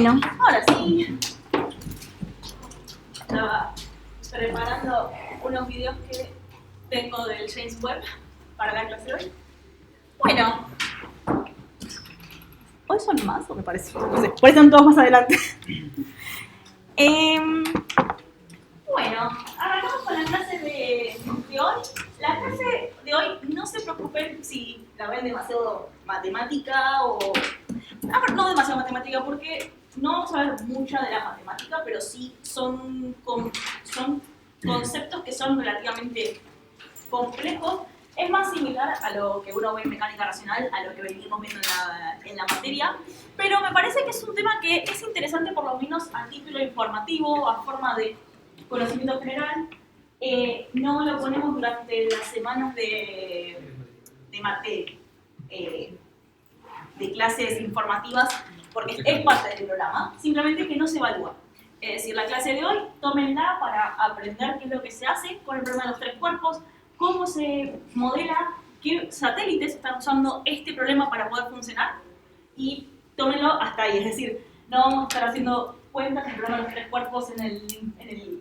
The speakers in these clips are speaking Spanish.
Bueno, ahora sí. Estaba preparando unos videos que tengo del James Webb para la clase de hoy. Bueno, hoy son más, o me parece. No sé, parecen todos más adelante. Bueno, arrancamos con la clase de hoy. La clase de hoy, no se preocupen si la ven demasiado matemática o... no demasiado matemática porque no vamos a ver mucha de la matemática, pero sí son conceptos que son relativamente complejos. Es más similar a lo que uno ve en mecánica racional, a lo que venimos viendo en la materia, pero me parece que es un tema que es interesante por lo menos a título informativo, a forma de conocimiento general. No lo ponemos durante las semanas de clases informativas porque es parte del programa, simplemente que no se evalúa. Es decir, la clase de hoy, tómenla para aprender qué es lo que se hace con el problema de los tres cuerpos, cómo se modela, qué satélites están usando este problema para poder funcionar, y tómenlo hasta ahí. Es decir, no vamos a estar haciendo cuentas en el problema de los tres cuerpos en el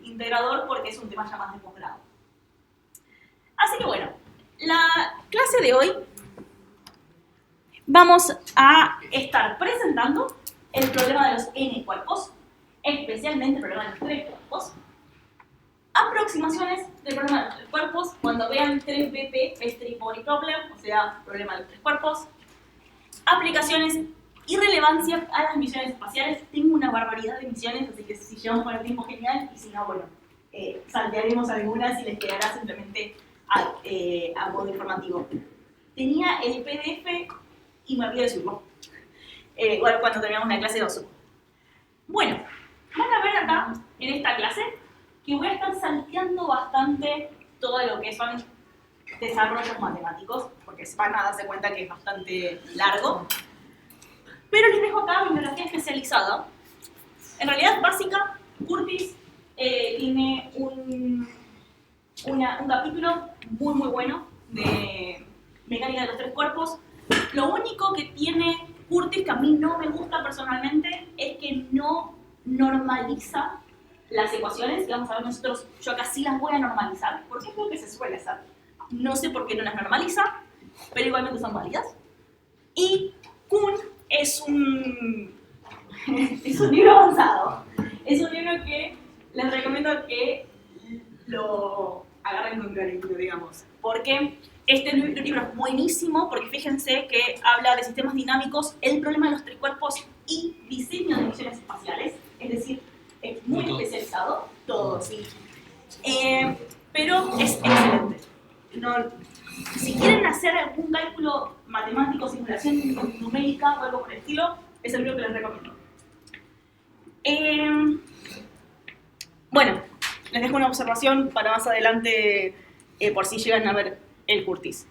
integrador porque es un tema ya más de posgrado. Así que bueno, la clase de hoy vamos a estar presentando el problema de los n cuerpos, especialmente el problema de los tres cuerpos, aproximaciones del problema de los tres cuerpos cuando vean 3BP, Best Three Body Problem, o sea, problema de los tres cuerpos, aplicaciones y relevancia a las misiones espaciales. Tengo una barbaridad de misiones, así que si llevamos con el tiempo, genial, y si no, bueno, saltearemos algunas y les quedará simplemente a modo informativo. Tenía el PDF y me olvidé de subirlo. Igual cuando terminamos la clase lo subo. Bueno, van a ver acá, en esta clase, que voy a estar salteando bastante todo lo que son desarrollos matemáticos, porque van a darse cuenta que es bastante largo. Pero les dejo acá bibliografía especializada. En realidad, básica, Curtis tiene un capítulo muy bueno de mecánica de los tres cuerpos. Lo único que tiene Curtis, que a mí no me gusta personalmente, es que no normaliza las ecuaciones. Y vamos a ver nosotros, yo acá sí las voy a normalizar, porque es lo que se suele hacer. No sé por qué no las normaliza, pero igualmente son válidas. Y Kuhn es un libro avanzado. Es un libro que les recomiendo que lo agarren con cariño, digamos. Porque este libro es buenísimo, porque fíjense que habla de sistemas dinámicos, el problema de los tres cuerpos y diseño de misiones espaciales. Es decir, es muy especializado, todo, sí. Pero es excelente. Si quieren hacer algún cálculo matemático, simulación numérica o algo por el estilo, es el libro que les recomiendo. Bueno, les dejo una observación para más adelante, por si llegan a ver el Curtis.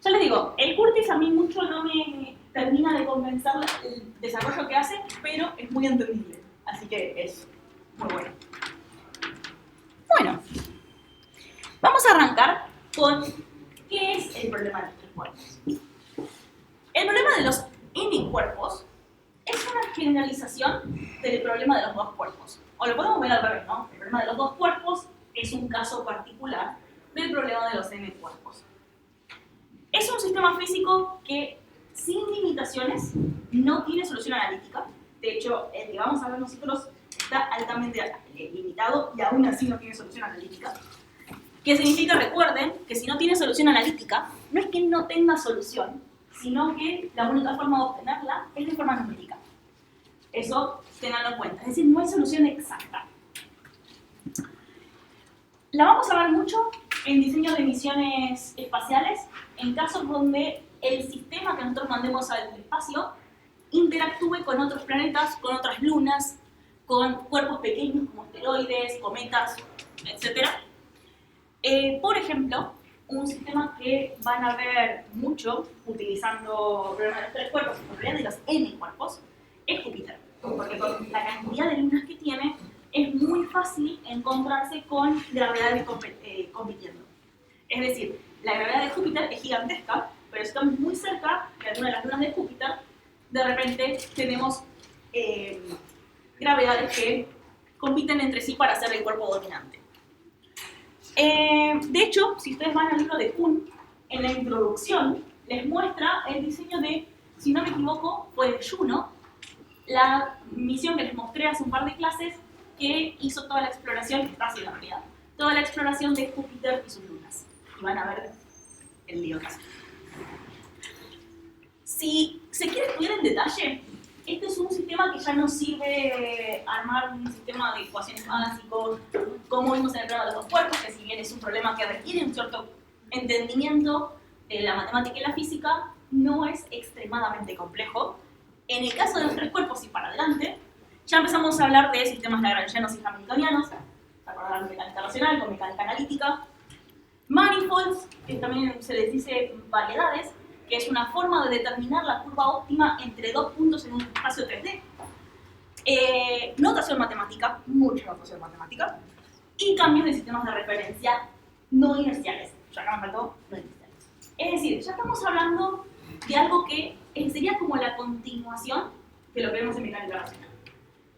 Ya les digo, el Curtis a mí mucho no me termina de convencer el desarrollo que hace, pero es muy entendible, así que es muy bueno. Bueno, vamos a arrancar con ¿qué es el problema de los tres cuerpos? El problema de los n cuerpos es una generalización del problema de los dos cuerpos. O lo podemos ver al revés, ¿no? El problema de los dos cuerpos es un caso particular del problema de los n cuerpos. Es un sistema físico que, sin limitaciones, no tiene solución analítica. De hecho, el que vamos a ver nosotros está altamente limitado y aún así no tiene solución analítica. ¿Qué significa? Recuerden que si no tiene solución analítica, no es que no tenga solución, sino que la única forma de obtenerla es de forma numérica. Eso tenganlo en cuenta. Es decir, no hay solución exacta. La vamos a ver mucho en diseño de misiones espaciales, en casos donde el sistema que nosotros mandemos al espacio interactúe con otros planetas, con otras lunas, con cuerpos pequeños como asteroides, cometas, etc. Por ejemplo, un sistema que van a ver mucho utilizando problemas de los tres cuerpos, en realidad de los n cuerpos, es Júpiter. Porque con la cantidad de lunas que tiene, es muy fácil encontrarse con gravedades compitiendo. Es decir, la gravedad de Júpiter es gigantesca, pero si estamos muy cerca de alguna de las lunas de Júpiter, de repente tenemos gravedades que compiten entre sí para ser el cuerpo dominante. De hecho, si ustedes van al libro de Kuhn, en la introducción les muestra el diseño de, si no me equivoco, fue de Juno, la misión que les mostré hace un par de clases, que hizo toda la exploración, que está haciendo en realidad, toda la exploración de Júpiter y sus lunas. Y van a ver el lío casi. Si se quiere estudiar en detalle, este es un sistema que ya nos sirve armar un sistema de ecuaciones básicos, como vimos en el problema de los dos cuerpos, que si bien es un problema que requiere un cierto entendimiento de la matemática y la física, no es extremadamente complejo. En el caso de los tres cuerpos y para adelante, ya empezamos a hablar de sistemas lagrangianos y hamiltonianos, ¿se acordarán de mecánica racional con mecánica analítica? Manifolds, que también se les dice variedades, que es una forma de determinar la curva óptima entre dos puntos en un espacio 3D. Notación matemática, mucha notación matemática, y cambios de sistemas de referencia no inerciales. Ya acá me faltó no inerciales. Es decir, ya estamos hablando de algo que sería como la continuación de lo que vemos en mecánica racional.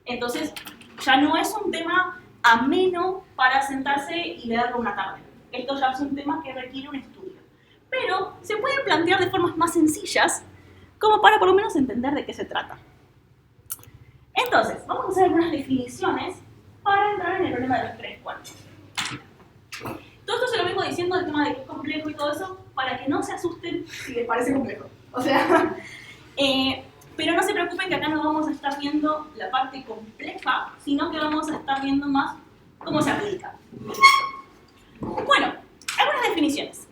Entonces, ya no es un tema ameno para sentarse y leerlo una tarde. Esto ya es un tema que requiere un estudio. Pero se puede plantear de formas más sencillas, como para por lo menos entender de qué se trata. Entonces, vamos a hacer algunas definiciones para entrar en el problema de los tres cuerpos. Todo esto se lo vengo diciendo del tema de que es complejo y todo eso, para que no se asusten si les parece complejo. O sea, pero no se preocupen que acá no vamos a estar viendo la parte compleja, sino que vamos a estar viendo más cómo se aplica. Bueno, algunas definiciones.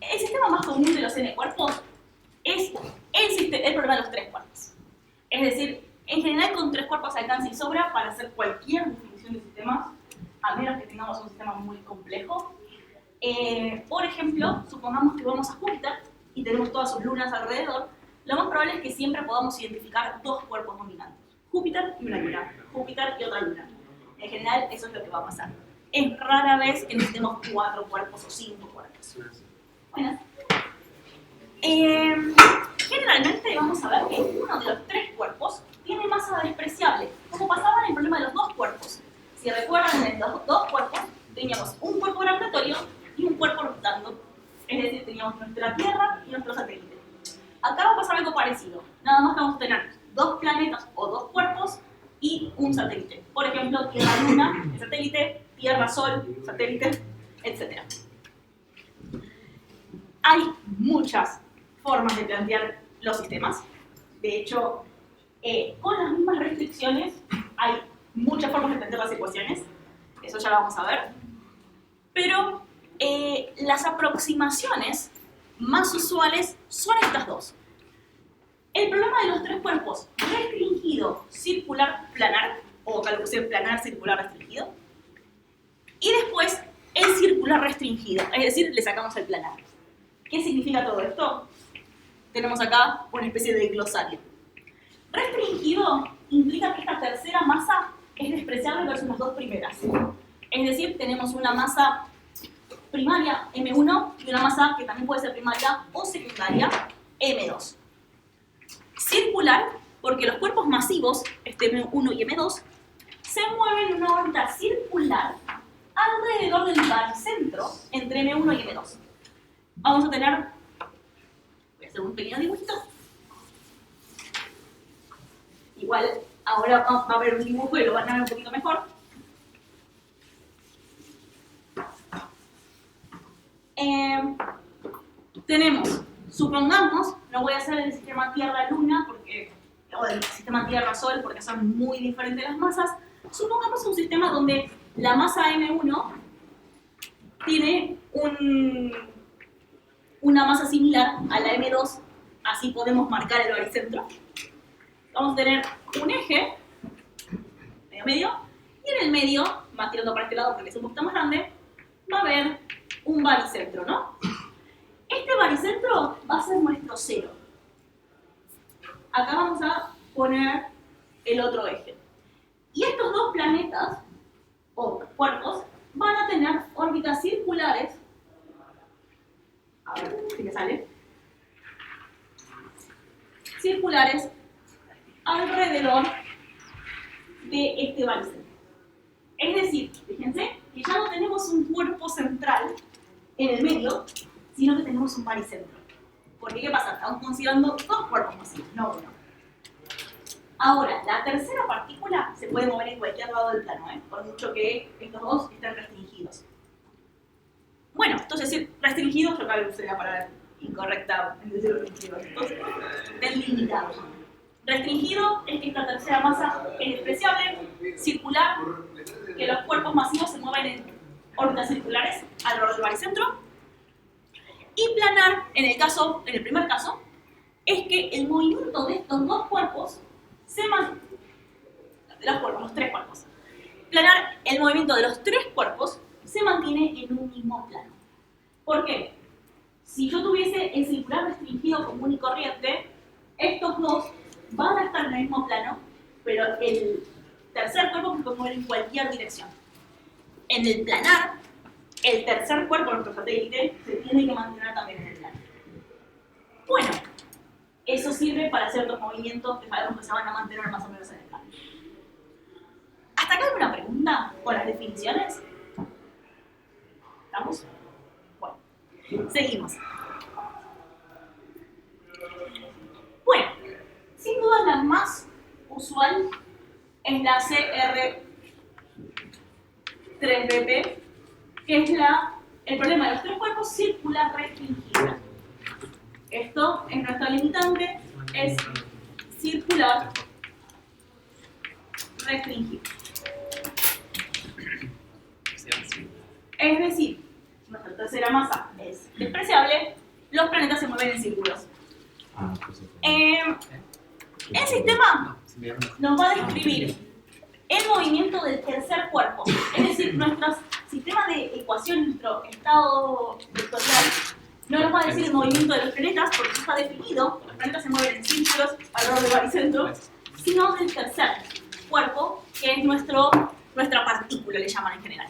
El sistema más común de los n cuerpos es el problema de los tres cuerpos. Es decir, en general con tres cuerpos alcanza y sobra para hacer cualquier definición de sistemas, a menos que tengamos un sistema muy complejo. Por ejemplo, supongamos que vamos a Júpiter y tenemos todas sus lunas alrededor, lo más probable es que siempre podamos identificar dos cuerpos dominantes. Júpiter y una luna, Júpiter y otra luna. En general, eso es lo que va a pasar. Es rara vez que necesitemos 4 cuerpos o 5 cuerpos. Bueno, generalmente vamos a ver que uno de los tres cuerpos tiene masa despreciable, como pasaba en el problema de los dos cuerpos. Si recuerdan, en los dos cuerpos teníamos un cuerpo gravitatorio y un cuerpo orbitando. Es decir, teníamos nuestra Tierra y nuestro satélite. Acá va a pasar algo parecido, nada más que vamos a tener dos planetas o dos cuerpos y un satélite. Por ejemplo, Tierra-Luna, el satélite, Tierra-Sol, satélite, etc. Hay muchas formas de plantear los sistemas. De hecho, con las mismas restricciones, hay muchas formas de plantear las ecuaciones. Eso ya lo vamos a ver. Pero las aproximaciones más usuales son estas dos. El problema de los tres cuerpos restringido, circular, planar, o acá lo puse planar, circular, restringido. Y después el circular restringido, es decir, le sacamos el planar. ¿Qué significa todo esto? Tenemos acá una especie de glosario. Restringido implica que esta tercera masa es despreciable versus las dos primeras. Es decir, tenemos una masa primaria, M1, y una masa que también puede ser primaria o secundaria, M2. Circular, porque los cuerpos masivos, este M1 y M2, se mueven en una órbita circular alrededor del baricentro entre M1 y M2. Vamos a tener, voy a hacer un pequeño dibujito. Igual, ahora va a haber un dibujo y lo van a ver un poquito mejor. Tenemos, supongamos, no voy a hacer el sistema Tierra-Luna, o el sistema Tierra-Sol, porque son muy diferentes las masas. Supongamos un sistema donde la masa M1 tiene una masa similar a la M2, así podemos marcar el baricentro. Vamos a tener un eje, medio, y en el medio, más tirando para este lado porque es un poquito más grande, va a haber un baricentro, ¿no? Este baricentro va a ser nuestro cero. Acá vamos a poner el otro eje. Y estos dos planetas, o cuerpos, van a tener órbitas circulares. A ver si me sale. Circulares alrededor de este baricentro. Es decir, fíjense que ya no tenemos un cuerpo central en el medio, sino que tenemos un baricentro. Porque, ¿qué pasa? Estamos considerando dos cuerpos masivos, no uno. Ahora, la tercera partícula se puede mover en cualquier lado del plano, por mucho que estos dos estén restringidos. Bueno, entonces, restringidos, yo acá usé la palabra incorrecta en decir restringidos. Entonces, delimitados. Restringido es que esta tercera masa es despreciable, circular, que los cuerpos masivos se mueven en órbitas circulares alrededor del baricentro, y planar, en el primer caso, es que el movimiento de estos dos cuerpos los tres cuerpos. Planar, el movimiento de los tres cuerpos se mantiene en un mismo plano. ¿Por qué? Si yo tuviese el circular restringido común y corriente, estos dos van a estar en el mismo plano, pero el tercer cuerpo se puede mover en cualquier dirección. En el planar, el tercer cuerpo, nuestro satélite, se tiene que mantener también en el plano. Bueno, eso sirve para ciertos movimientos que sabemos que se van a mantener más o menos en el plano. ¿Hasta acá hay una pregunta con las definiciones? ¿Estamos? Bueno, seguimos. Bueno, sin duda la más usual es la CR3BP, que es el problema de los tres cuerpos circular restringido. Esto es nuestra limitante, es circular restringido. Es decir, nuestra tercera masa es despreciable, los planetas se mueven en círculos. El sistema nos va a describir el movimiento del tercer cuerpo, es decir, nuestro sistema de ecuación, nuestro estado vectorial, no nos va a decir el movimiento de los planetas porque está definido, los planetas se mueven en círculos alrededor del baricentro, sino del tercer cuerpo, que es nuestra partícula, le llaman en general.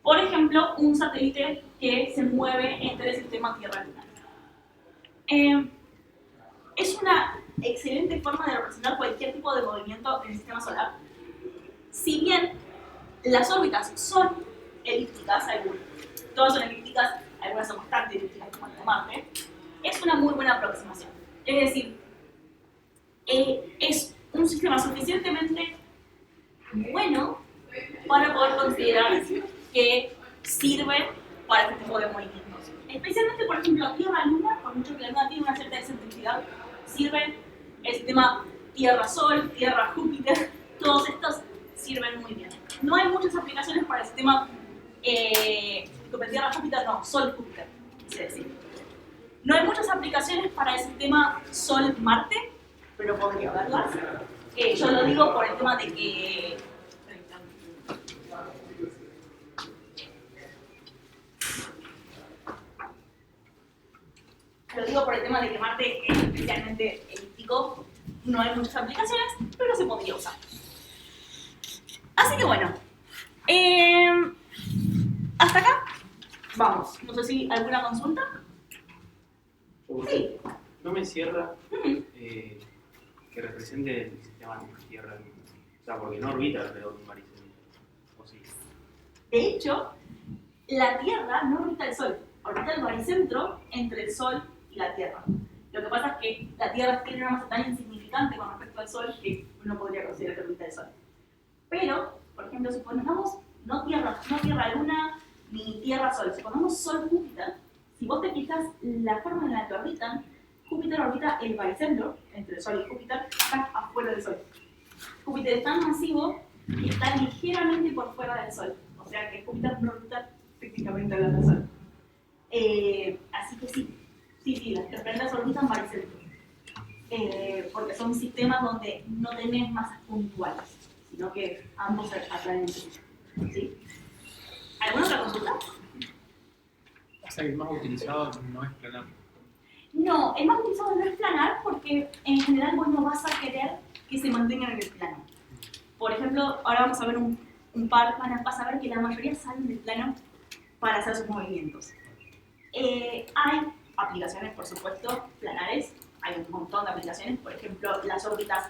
Por ejemplo, un satélite que se mueve entre el sistema Tierra-Luna. Es una excelente forma de representar cualquier tipo de movimiento en el sistema solar. Si bien las órbitas son elípticas, todas son elípticas, algunas son bastante elípticas como la de Marte, es una muy buena aproximación. Es decir, es un sistema suficientemente bueno para poder considerar que sirve para este tipo de movimientos. Especialmente, por ejemplo, Tierra-Luna, por mucho que la Luna tiene una cierta excentricidad, sirven el sistema Tierra-Sol, Tierra-Júpiter, todos estos sirven muy bien. No hay muchas aplicaciones para el sistema Tierra-Júpiter, no, Sol-Júpiter, quise decir. No hay muchas aplicaciones para el sistema Sol-Marte, pero podría haberlas. Yo lo digo por el tema de que Marte es especialmente elíptico, no hay muchas aplicaciones, pero se podría usar. Así que bueno, hasta acá vamos. No sé si alguna consulta. Sí. No me cierra que represente el sistema Tierra. O sea, porque no orbita alrededor de un baricentro. ¿O sí? De hecho, la Tierra no orbita el Sol, orbita el baricentro entre el Sol y la Tierra. Lo que pasa es que la Tierra tiene una masa tan insignificante con respecto al Sol que uno podría considerar que orbita el Sol. Pero, por ejemplo, si ponemos no Tierra-Luna ni Tierra-Sol, si ponemos Sol-Júpiter, si vos te fijas la forma en la que orbitan, Júpiter orbita el baricentro entre el Sol y Júpiter, está afuera del Sol. Júpiter es tan masivo que está ligeramente por fuera del Sol, o sea que Júpiter no orbita técnicamente al Sol. Así que sí, los planetas orbitan baricentro, porque son sistemas donde no tenés masas puntuales, sino que ambos atraen entre sí. ¿Sí? ¿Alguna otra consulta? O sea, el más utilizado no es planar. No, el más utilizado no es planar porque en general vos no vas a querer que se mantengan en el plano. Por ejemplo, ahora vamos a ver un par, vas a ver que la mayoría salen del plano para hacer sus movimientos. Hay aplicaciones, por supuesto, planares, hay un montón de aplicaciones, por ejemplo, las órbitas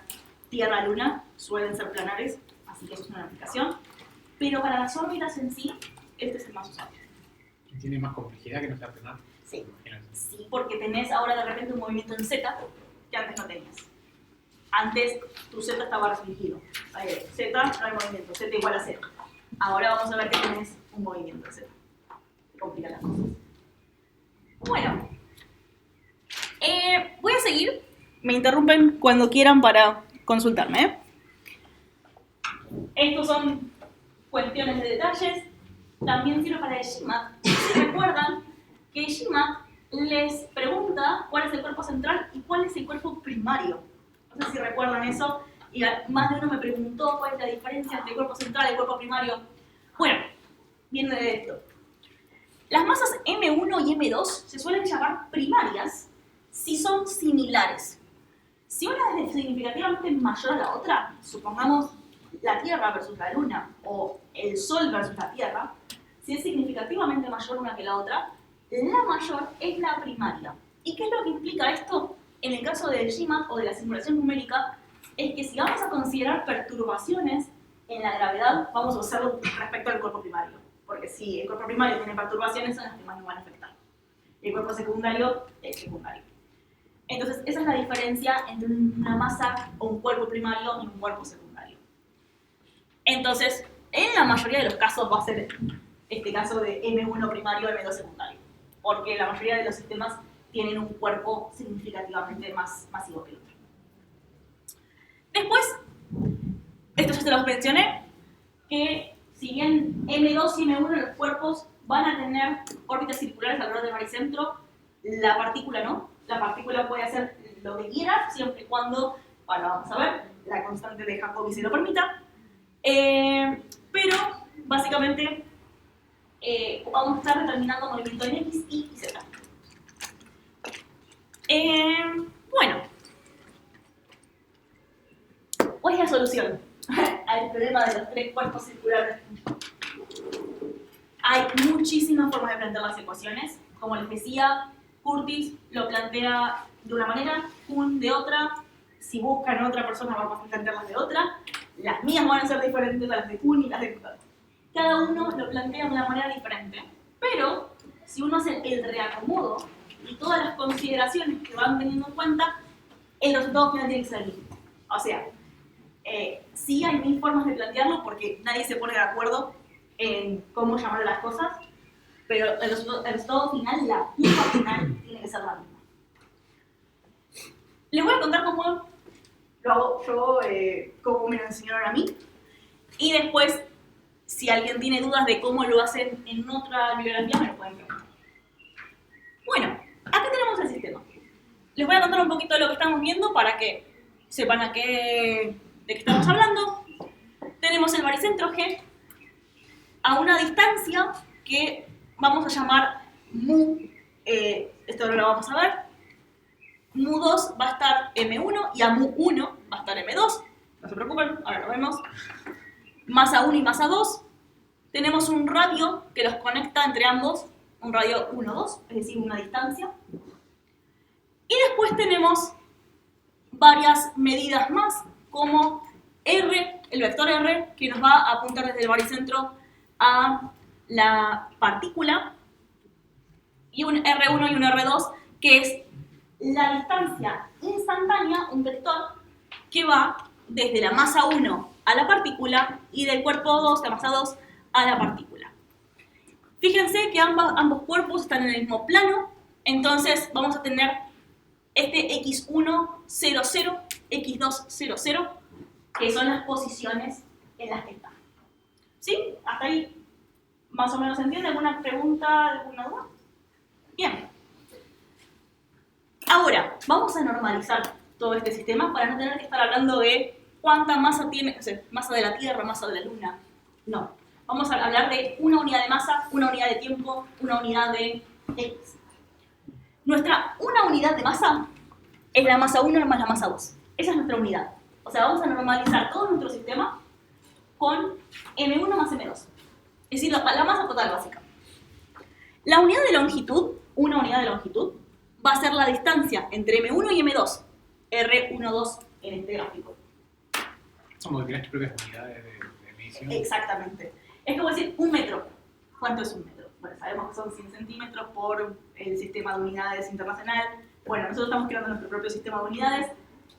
Tierra-Luna suelen ser planares, así que eso es una aplicación. Pero para las órbitas en sí, este es el más usado. ¿Tiene más complejidad que no sea planar? Sí. Imagínate. Sí, porque tenés ahora de repente un movimiento en Z que antes no tenías. Antes tu Z estaba restringido. Z no hay movimiento, Z igual a 0. Ahora vamos a ver que tenés un movimiento en Z. Se complican las cosas. Bueno, voy a seguir. Me interrumpen cuando quieran para consultarme. Estos son cuestiones de detalles. También sirve para el GMAT. Si recuerdan que el GMAT les pregunta cuál es el cuerpo central y cuál es el cuerpo primario. No sé si recuerdan eso. Y más de uno me preguntó cuál es la diferencia entre el cuerpo central y el cuerpo primario. Bueno, viene de esto. Las masas M1 y M2 se suelen llamar primarias si son similares. Si una es significativamente mayor a la otra, supongamos la Tierra versus la Luna o el Sol versus la Tierra, si es significativamente mayor una que la otra, la mayor es la primaria. ¿Y qué es lo que implica esto? En el caso del GMAT o de la simulación numérica, es que si vamos a considerar perturbaciones en la gravedad, vamos a hacerlo respecto al cuerpo primario. Porque si el cuerpo primario tiene perturbaciones, son las que más nos van a afectar. Y el cuerpo secundario es secundario. Entonces, esa es la diferencia entre una masa o un cuerpo primario y un cuerpo secundario. Entonces, en la mayoría de los casos va a ser este caso de M1 primario, M2 secundario. Porque la mayoría de los sistemas tienen un cuerpo significativamente más masivo que el otro. Después, esto ya se los mencioné, que si bien M2 y M1 los cuerpos van a tener órbitas circulares alrededor del baricentro, la partícula no. La partícula puede hacer lo que quiera, siempre y cuando, bueno, vamos a ver, la constante de Jacobi se lo permita. Pero, básicamente, vamos a estar determinando movimiento en X, Y y Z. Bueno, ¿cuál es la solución al problema de los tres cuerpos circulares? Hay muchísimas formas de plantear las ecuaciones. Como les decía, Curtis lo plantea de una manera, Kuhn de otra. Si buscan a otra persona, vamos a plantearlas de otra. Las mías van a ser diferentes a las de Kuhn y las de Kuhn. Cada uno lo plantea de una manera diferente. Pero, si uno hace el reacomodo y todas las consideraciones que van teniendo en cuenta, el resultado final tiene que ser el mismo. O sea, sí hay mil formas de plantearlo porque nadie se pone de acuerdo en cómo llamar las cosas, pero el resultado final, la curva final, tiene que ser la misma. Les voy a contar cómo lo hago yo, cómo me lo enseñaron a mí, y después, si alguien tiene dudas de cómo lo hacen en otra bibliografía, me lo pueden preguntar. Bueno, acá tenemos el sistema. Les voy a contar un poquito de lo que estamos viendo para que sepan de qué estamos hablando. Tenemos el baricentro G a una distancia que vamos a llamar mu, esto ahora lo vamos a ver. Mu2 va a estar M1 y a mu1 va a estar M2. No se preocupen, ahora lo vemos. Masa 1 y masa 2. Tenemos un radio que los conecta entre ambos, un radio 1, 2, es decir, una distancia. Y después tenemos varias medidas más, como R, el vector R, que nos va a apuntar desde el baricentro a la partícula, y un R1 y un R2, que es la distancia instantánea, un vector, que va desde la masa 1 a la partícula y del cuerpo 2, la masa 2, a la partícula. Fíjense que ambos cuerpos están en el mismo plano, entonces vamos a tener este X1, 0, 0, X2, 0, 0, que son las posiciones en las que están. ¿Sí? ¿Hasta ahí más o menos se entiende? ¿Alguna pregunta, alguna duda? Bien. Ahora, vamos a normalizar todo este sistema para no tener que estar hablando de cuánta masa tiene, o sea, masa de la Tierra, masa de la Luna. No. Vamos a hablar de una unidad de masa, una unidad de tiempo, una unidad de X. Una unidad de masa es la masa 1 más la masa 2. Esa es nuestra unidad. O sea, vamos a normalizar todo nuestro sistema con M1 más M2. Es decir, la masa total básica. La unidad de longitud, una unidad de longitud, va a ser la distancia entre M1 y M2. R12 en este gráfico. Somos de las propias unidades de medición. Exactamente. Es como decir, un metro. ¿Cuánto es un metro? Bueno, sabemos que son 100 centímetros por el sistema de unidades internacional. Bueno, nosotros estamos creando nuestro propio sistema de unidades.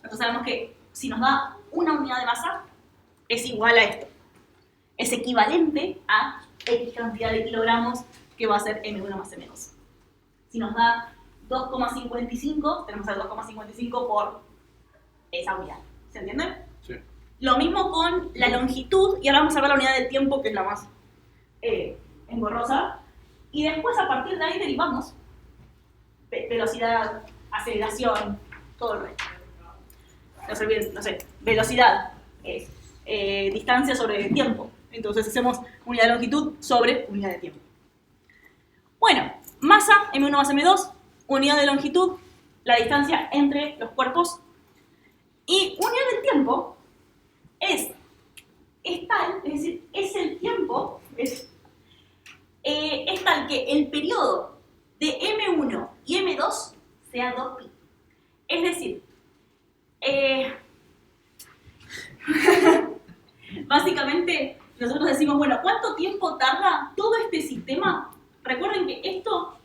Nosotros sabemos que si nos da una unidad de masa, es igual a esto. Es equivalente a X cantidad de kilogramos que va a ser M1 más M2. Si nos da 2,55, tenemos el 2,55 por esa unidad. ¿Se entiende? Sí. Lo mismo con la longitud, y ahora vamos a ver la unidad del tiempo, que es la más engorrosa. Y después, a partir de ahí, derivamos velocidad, aceleración, todo el resto. No se olviden, no sé, velocidad es distancia sobre tiempo. Entonces hacemos unidad de longitud sobre unidad de tiempo. Bueno, masa, M1 más M2, unidad de longitud, la distancia entre los cuerpos. Y unidad del tiempo es tal, es decir, es el tiempo, es tal que el periodo de M1 y M2 sea 2pi. Es decir, básicamente nosotros decimos, bueno, ¿cuánto tiempo tarda todo este sistema? Recuerden que esto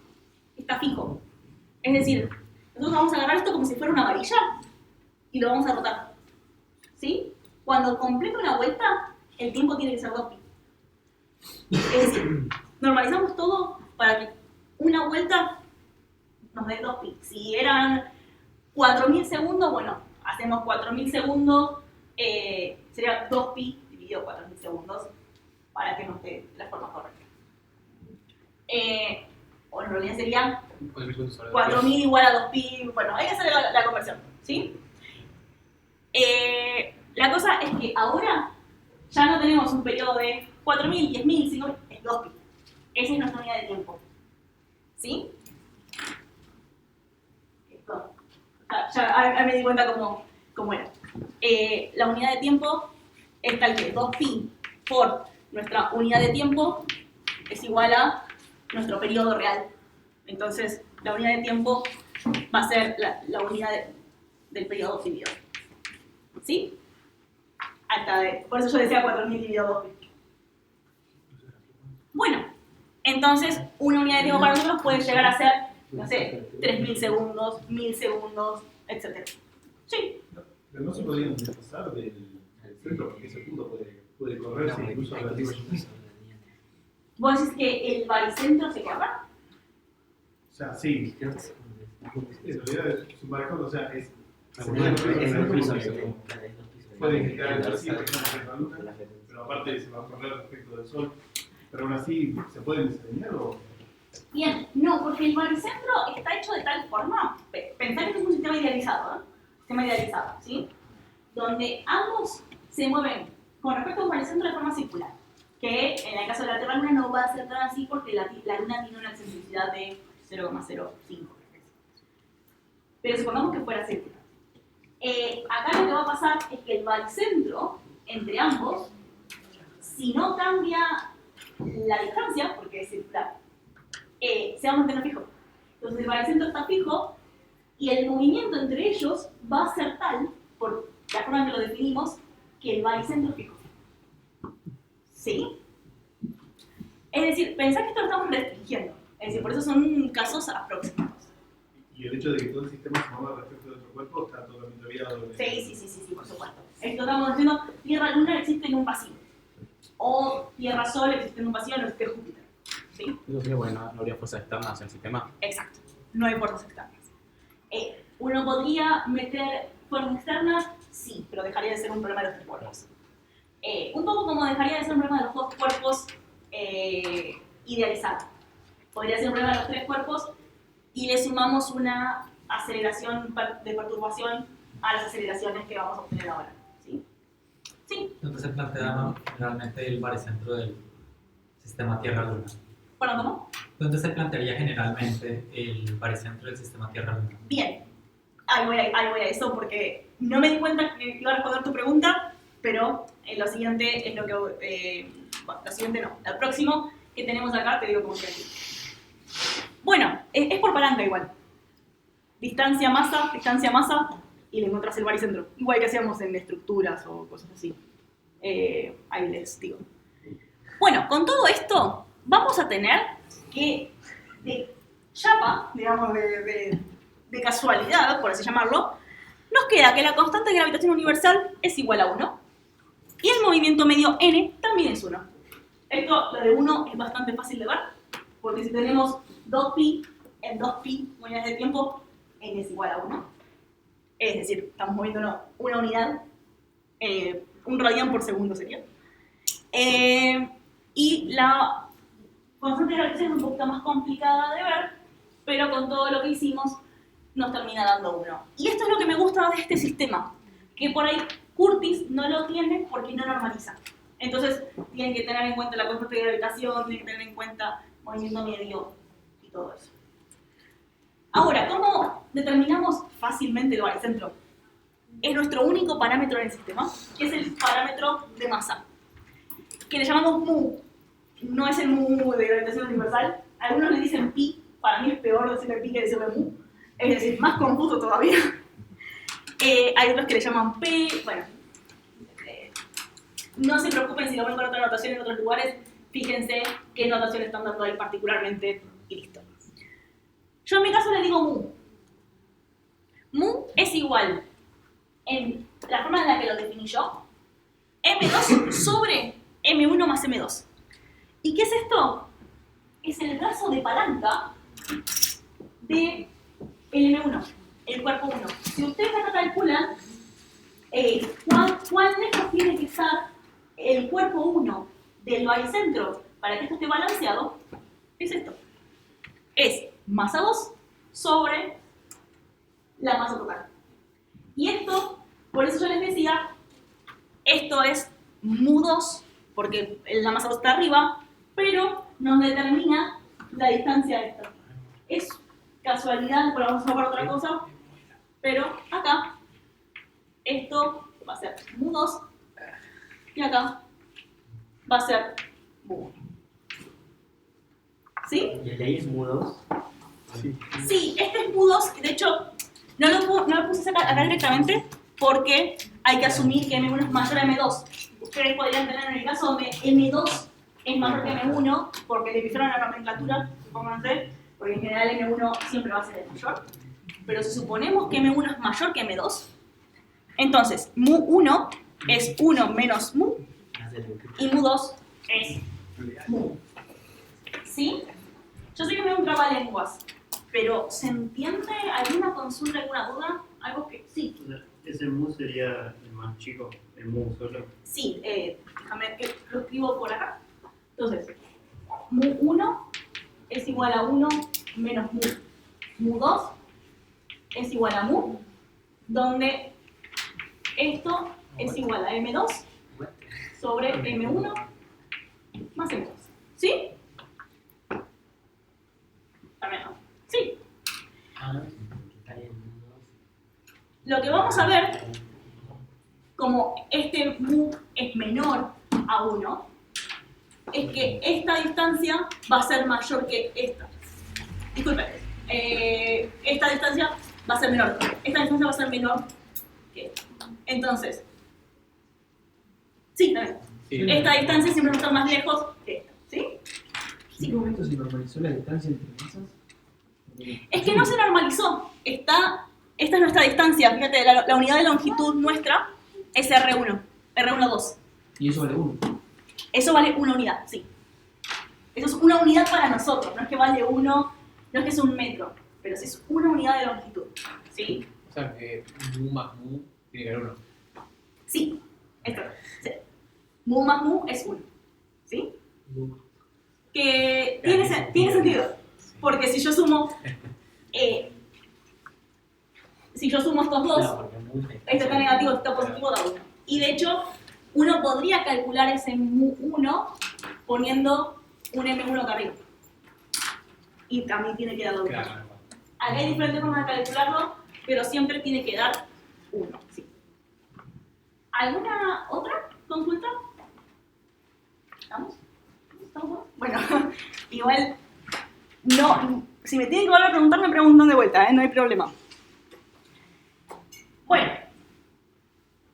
está fijo. Es decir, nosotros vamos a agarrar esto como si fuera una varilla y lo vamos a rotar. ¿Sí? Cuando complete una vuelta, el tiempo tiene que ser 2pi. Es decir, normalizamos todo para que una vuelta nos dé 2pi. Si eran 4.000 segundos, bueno, hacemos 4.000 segundos, sería 2pi dividido 4.000 segundos para que nos dé la forma correcta. O en realidad sería 4.000 igual a 2pi, bueno, hay que hacer la conversión, ¿sí? La cosa es que ahora ya no tenemos un periodo de 4.000, 10.000, sino es 2pi. Esa es nuestra unidad de tiempo, ¿sí? Esto. Ya me di cuenta cómo era. La unidad de tiempo es tal que 2pi por nuestra unidad de tiempo es igual a nuestro periodo real. Entonces, la unidad de tiempo va a ser la unidad del periodo dividido. ¿Sí? Por eso yo decía 4.000 dividido 2pi. Bueno, entonces una unidad de tiempo para nosotros puede llegar a ser, no sé, 3.000 segundos, 1.000 segundos, etc. Sí. Pero no se podrían desplazar del centro porque ese punto puede correrse incluso relativamente. ¿Vos decís que el baricentro se quebra? O sea, sí. En realidad es un barcón, o sea, es. Puede indicar el vacío que está en la luna, pero aparte se va a correr respecto del sol. Pero aún así, ¿se pueden diseñar o...? Bien, no, porque el baricentro está hecho de tal forma, pensá que es un sistema idealizado, ¿eh? Sistema idealizado, ¿sí? Donde ambos se mueven con respecto a un baricentro de forma circular, que en el caso de la Tierra-Luna no va a ser tan así porque la Luna tiene una excentricidad de 0,05. Pero supongamos que fuera circular. Acá lo que va a pasar es que el baricentro entre ambos, si no cambia la distancia, porque es circular, se va a mantener fijo. Entonces el baricentro está fijo y el movimiento entre ellos va a ser tal, por la forma en que lo definimos, que el baricentro es fijo. ¿Sí? Es decir, pensá que esto lo estamos restringiendo. Es decir, por eso son casos aproximados. Y el hecho de que todo el sistema se mueva respecto de otro cuerpo está totalmente olvidado. Sí, por supuesto. Esto estamos diciendo, Tierra-Luna existe en un vacío. O Tierra-Sol existe en un vacío, no existe Júpiter. ¿Sí? Eso sería porque no habría fuerzas externas en el sistema. Exacto. No hay fuerzas externas. ¿Uno podría meter fuerzas externas? Sí, pero dejaría de ser un problema de los tres cuerpos. Un poco como dejaría de ser un problema de los dos cuerpos idealizado. Podría ser un problema de los tres cuerpos y le sumamos una aceleración de perturbación a las aceleraciones que vamos a obtener ahora. ¿Sí? Sí. Entonces se plantea realmente el baricentro del sistema Tierra-Luna. ¿Perdón, cómo? ¿Dónde se plantearía generalmente el baricentro del sistema Tierra-Luna? Bien. Ahí voy a eso porque no me di cuenta que iba a responder tu pregunta, pero lo siguiente es lo que... lo siguiente no. Lo próximo que tenemos acá te digo cómo queda aquí. Bueno, es por palanca igual. Distancia, masa, y le encontrás el baricentro. Igual que hacíamos en estructuras o cosas así. ahí les digo. Bueno, con todo esto vamos a tener que, de chapa, digamos, de casualidad, por así llamarlo, nos queda que la constante de gravitación universal es igual a 1 y el movimiento medio n también es 1. Esto, lo de 1, es bastante fácil de ver, porque si tenemos 2pi en 2pi unidades de tiempo, n es igual a 1. Es decir, estamos moviendo una unidad, un radián por segundo sería. Y la constante de gravitación es un poquito más complicada de ver, pero con todo lo que hicimos nos termina dando 1. Y esto es lo que me gusta de este sistema, que por ahí Curtis no lo tiene porque no normaliza. Entonces tienen que tener en cuenta la constante de gravitación, tienen que tener en cuenta movimiento medio y todo eso. Ahora, ¿cómo determinamos fácilmente el baricentro? Es nuestro único parámetro en el sistema, que es el parámetro de masa, que le llamamos mu. No es el mu de gravitación universal. Algunos le dicen pi, para mí es peor decirle pi que decirle mu, es decir, más confuso todavía. Hay otros que le llaman p, bueno. No se preocupen si lo ven con otra notación en otros lugares, fíjense qué notación están dando ahí particularmente y listo. Yo en mi caso le digo mu. Mu es igual, en la forma en la que lo definí yo, m2 sobre m1 más m2. ¿Y qué es esto? Es el brazo de palanca de el m1, el cuerpo 1. Si ustedes acá calculan cuán lejos tiene que estar el cuerpo 1 del baricentro para que esto esté balanceado, es esto. Es masa 2 sobre la masa total. Y esto, por eso yo les decía, esto es mu2, porque la masa 2 está arriba, pero nos determina la distancia de esto. Es casualidad, pero vamos a ver otra cosa, pero acá, esto va a ser mu2, y acá va a ser mu1. ¿Sí? ¿Y el de ahí es mu2? Sí, este es mu2, de hecho, no lo puse acá directamente porque hay que asumir que M1 es mayor a M2. Ustedes podrían tener en el caso donde M2 es mayor que M1 porque le pisaron la nomenclatura, supónganse, porque en general M1 siempre va a ser el mayor. Pero si suponemos que M1 es mayor que M2, entonces mu1 es 1 menos mu y mu2 es mu. ¿Sí? Yo sé que me da un trabalenguas, pero ¿se entiende? ¿Alguna consulta, alguna duda? ¿Algo que sí? O sea, ese mu sería el más chico, el mu solo. Sí, déjame que lo escribo por acá. Entonces, mu1 es igual a 1 menos mu. Mu2 es igual a mu, donde esto es igual a m2 sobre m1 más m2. ¿Sí? También no. Sí. Lo que vamos a ver, como este mu es menor a 1, es que esta distancia va a ser mayor que esta. Disculpen, esta distancia va a ser menor. Esta distancia va a ser menor que esta. Entonces, sí, también. Sí. Esta distancia siempre va a estar más lejos que esta. ¿Sí? ¿En qué momento se normalizó la distancia entre masas? Es que no se normalizó. Esta es nuestra distancia. Fíjate, la unidad de longitud nuestra es R1, R12. Y eso vale 1. Eso vale una unidad, sí. Eso es una unidad para nosotros. No es que vale 1, no es que es un metro, pero sí es una unidad de longitud. ¿Sí? O sea, que mu más mu tiene que haber 1. Sí. Esto. Sí. Mu más mu es 1. ¿Sí? Que tiene sentido. Porque si yo sumo estos dos, esto está negativo, esto está positivo, da 1. Y de hecho, uno podría calcular ese mu1 poniendo un m1 acá arriba. Y también tiene que dar 1. Claro. Acá hay diferentes formas de calcularlo, pero siempre tiene que dar 1. Sí. ¿Alguna otra consulta? ¿Estamos? Bueno, igual, no, si me tienen que volver a preguntar, me preguntan de vuelta, no hay problema. Bueno,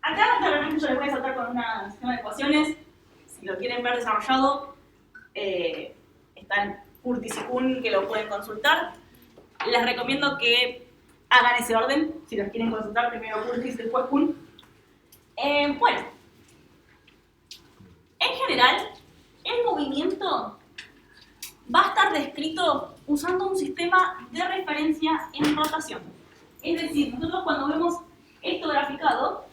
acá realmente yo les voy a saltar con un sistema de ecuaciones, si lo quieren ver desarrollado, está en Curtis y Kuhn, que lo pueden consultar. Les recomiendo que hagan ese orden, si los quieren consultar, primero Curtis, después Kuhn. Bueno, en general, el movimiento va a estar descrito usando un sistema de referencia en rotación. Es decir, nosotros cuando vemos esto graficado,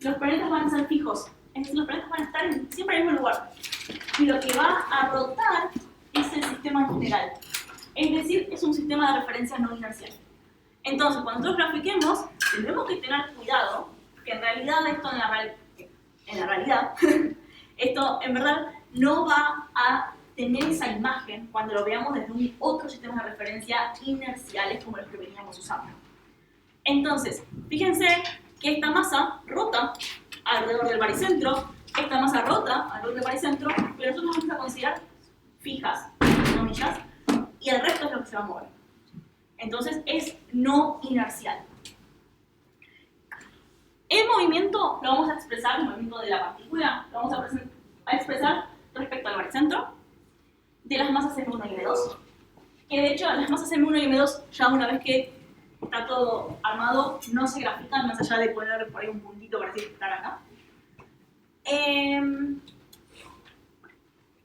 los planetas van a ser fijos, es decir, los planetas van a estar siempre en el mismo lugar. Y lo que va a rotar es el sistema en general. Es decir, es un sistema de referencia no inercial. Entonces, cuando nosotros grafiquemos, tendremos que tener cuidado que en realidad esto en la realidad, esto en verdad no va a tener esa imagen cuando lo veamos desde un otro sistema de referencia inerciales como los que veníamos usando. Entonces, fíjense que esta masa rota alrededor del baricentro, esta masa rota alrededor del baricentro, pero nosotros vamos a considerar fijas, comillas, y el resto es lo que se va a mover. Entonces es no inercial. El movimiento lo vamos a expresar, el movimiento de la partícula, lo vamos a expresar respecto al baricentro de las masas M1 y M2. Que de hecho las masas M1 y M2 ya una vez que está todo armado no se grafican más allá de poner por ahí un puntito para decir que están acá.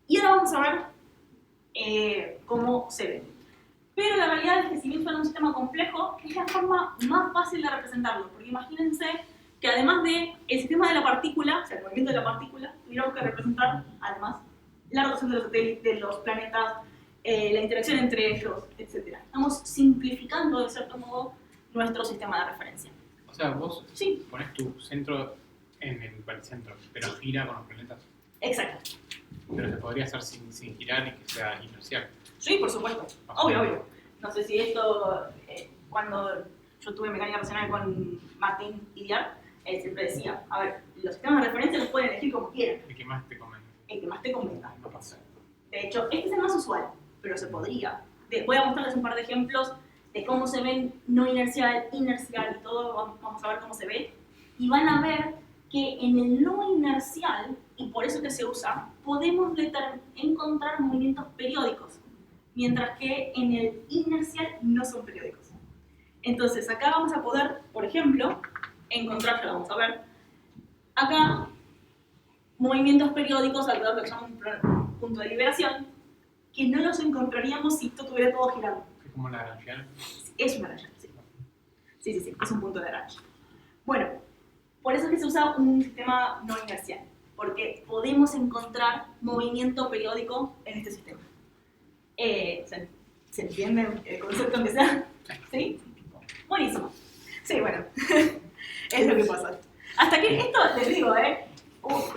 Y ahora vamos a ver cómo se ve. Pero la realidad es que si bien suena un sistema complejo, es la forma más fácil de representarlo. Porque imagínense que además del sistema de la partícula, o sea, el movimiento de la partícula, tuviéramos que representar además la rotación de los satélites, de los planetas, la interacción entre ellos, etc. Estamos simplificando de cierto modo nuestro sistema de referencia. O sea, vos Sí. pones tu centro en el baricentro, pero gira con los planetas. Exacto. Pero se podría hacer sin girar y que sea inercial. Sí, por supuesto. Obvio. No sé si esto, cuando yo tuve mecánica racional con Martín Idiar, él siempre decía, a ver, los sistemas de referencia los pueden elegir como quieran. El que más te convence. El que más te convenga. No pasa. De hecho, este es el más usual, pero se podría. Voy a mostrarles un par de ejemplos de cómo se ven no inercial, inercial y todo. Vamos a ver cómo se ve. Y van a ver que en el no inercial, y por eso que se usa, podemos encontrar movimientos periódicos, mientras que en el inercial no son periódicos. Entonces, acá vamos a poder, por ejemplo, encontrar, ya lo vamos a ver, acá movimientos periódicos alrededor de lo que llamamos un punto de liberación, que no los encontraríamos si esto estuviera todo girando. Es como la Lagrangiana. Es una Lagrange, sí. Sí, es un punto de Lagrange. Bueno, por eso es que se usa un sistema no inercial, porque podemos encontrar movimiento periódico en este sistema. ¿Se entiende el concepto aunque sea? ¿Sí? Buenísimo. Sí, bueno, es lo que pasa. Hasta que esto, les digo,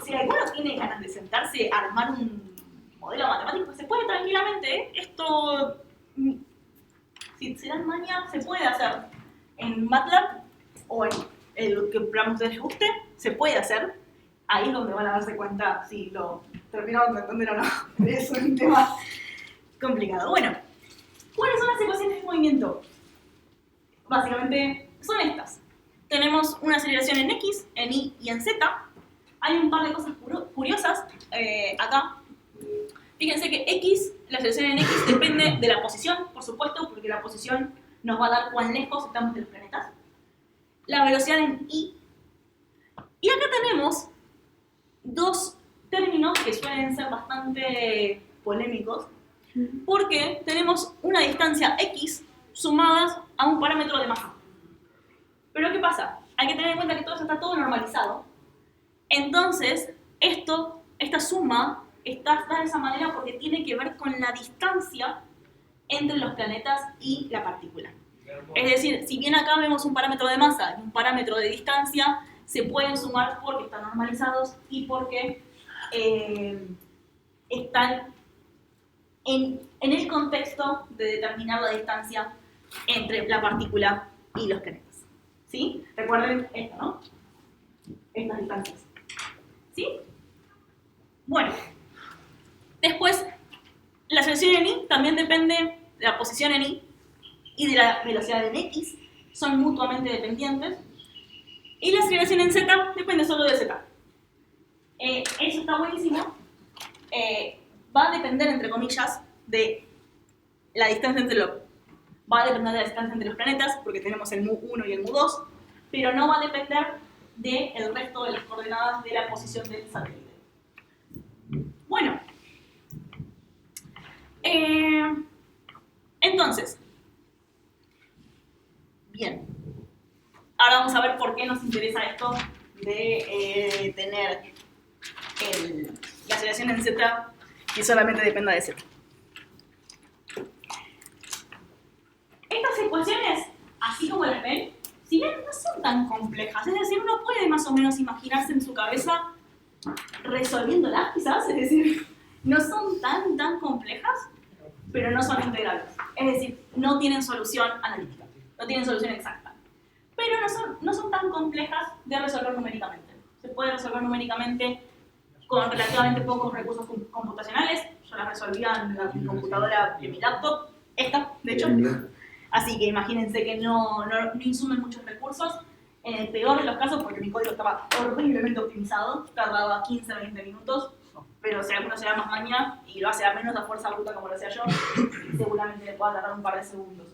si alguno tiene ganas de sentarse a armar un modelo matemático, se puede tranquilamente, esto, si se dan maña, se puede hacer en MATLAB o en el que a ustedes les guste, se puede hacer. Ahí es donde van a darse cuenta si lo terminaron de entender o no. Es un tema complicado. Bueno, ¿cuáles son las ecuaciones de movimiento? Básicamente son estas. Tenemos una aceleración en X, en Y y en Z. Hay un par de cosas curiosas acá. Fíjense que X, la aceleración en X depende de la posición, por supuesto, porque la posición nos va a dar cuán lejos estamos de los planetas. La velocidad en Y. Y acá tenemos dos términos que suelen ser bastante polémicos, porque tenemos una distancia X sumadas a un parámetro de masa. Pero ¿qué pasa? Hay que tener en cuenta que todo eso está todo normalizado. Entonces, esta suma está de esa manera porque tiene que ver con la distancia entre los planetas y la partícula. Es decir, si bien acá vemos un parámetro de masa y un parámetro de distancia, se pueden sumar porque están normalizados y porque están en el contexto de determinar la distancia entre la partícula y los planetas. ¿Sí? Recuerden esto, ¿no? Estas distancias. ¿Sí? Bueno. Después, la aceleración en Y también depende de la posición en Y y de la velocidad en X. Son mutuamente dependientes. Y la aceleración en Z depende solo de Z. está buenísimo, va a depender, entre comillas, de la distancia entre los... Va a depender de la distancia entre los planetas, porque tenemos el mu1 y el mu2, pero no va a depender del resto de las coordenadas de la posición del satélite. Bueno. Entonces. Bien. Ahora vamos a ver por qué nos interesa esto de tener la aceleración en Z y solamente dependa de Z. Estas ecuaciones, así como las ven, si bien no son tan complejas, es decir, uno puede más o menos imaginarse en su cabeza resolviéndolas, quizás, es decir, no son tan complejas, pero no son integrales. Es decir, no tienen solución analítica, no tienen solución exacta. Pero no son tan complejas de resolver numéricamente. Se puede resolver numéricamente con relativamente pocos recursos computacionales. Yo las resolvía en mi computadora de mi laptop, esta, de hecho. Así que imagínense que no insumen muchos recursos. En el peor de los casos, porque mi código estaba horriblemente optimizado, tardaba 15-20 minutos, pero si alguno se da más maña y lo hace a menos a fuerza bruta como lo hacía yo, seguramente le pueda tardar un par de segundos.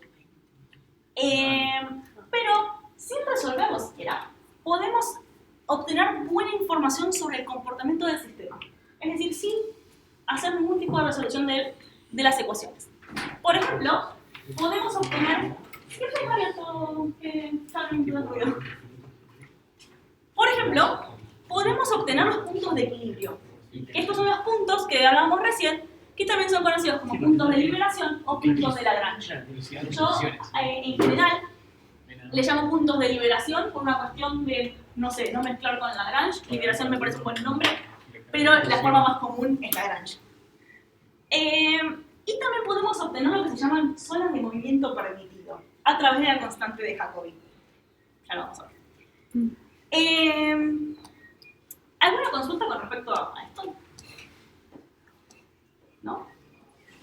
Pero sin resolverlo siquiera, podemos obtener buena información sobre el comportamiento del sistema. Es decir, sin hacer ningún tipo de resolución de las ecuaciones. Por ejemplo, podemos obtener... ¿Qué fue abierto que está en el ruido? Por ejemplo, podemos obtener los puntos de equilibrio. Estos son los puntos que hablábamos recién, que también son conocidos como puntos de liberación o puntos de Lagrange. Yo, en general, le llamo puntos de liberación por una cuestión de, no sé, no mezclar con Lagrange. Liberación me parece un buen nombre, pero la forma más común es Lagrange. Y también podemos obtener lo que se llaman zonas de movimiento permitido a través de la constante de Jacobi. Ya lo vamos a ver. ¿Alguna consulta con respecto a esto? ¿No?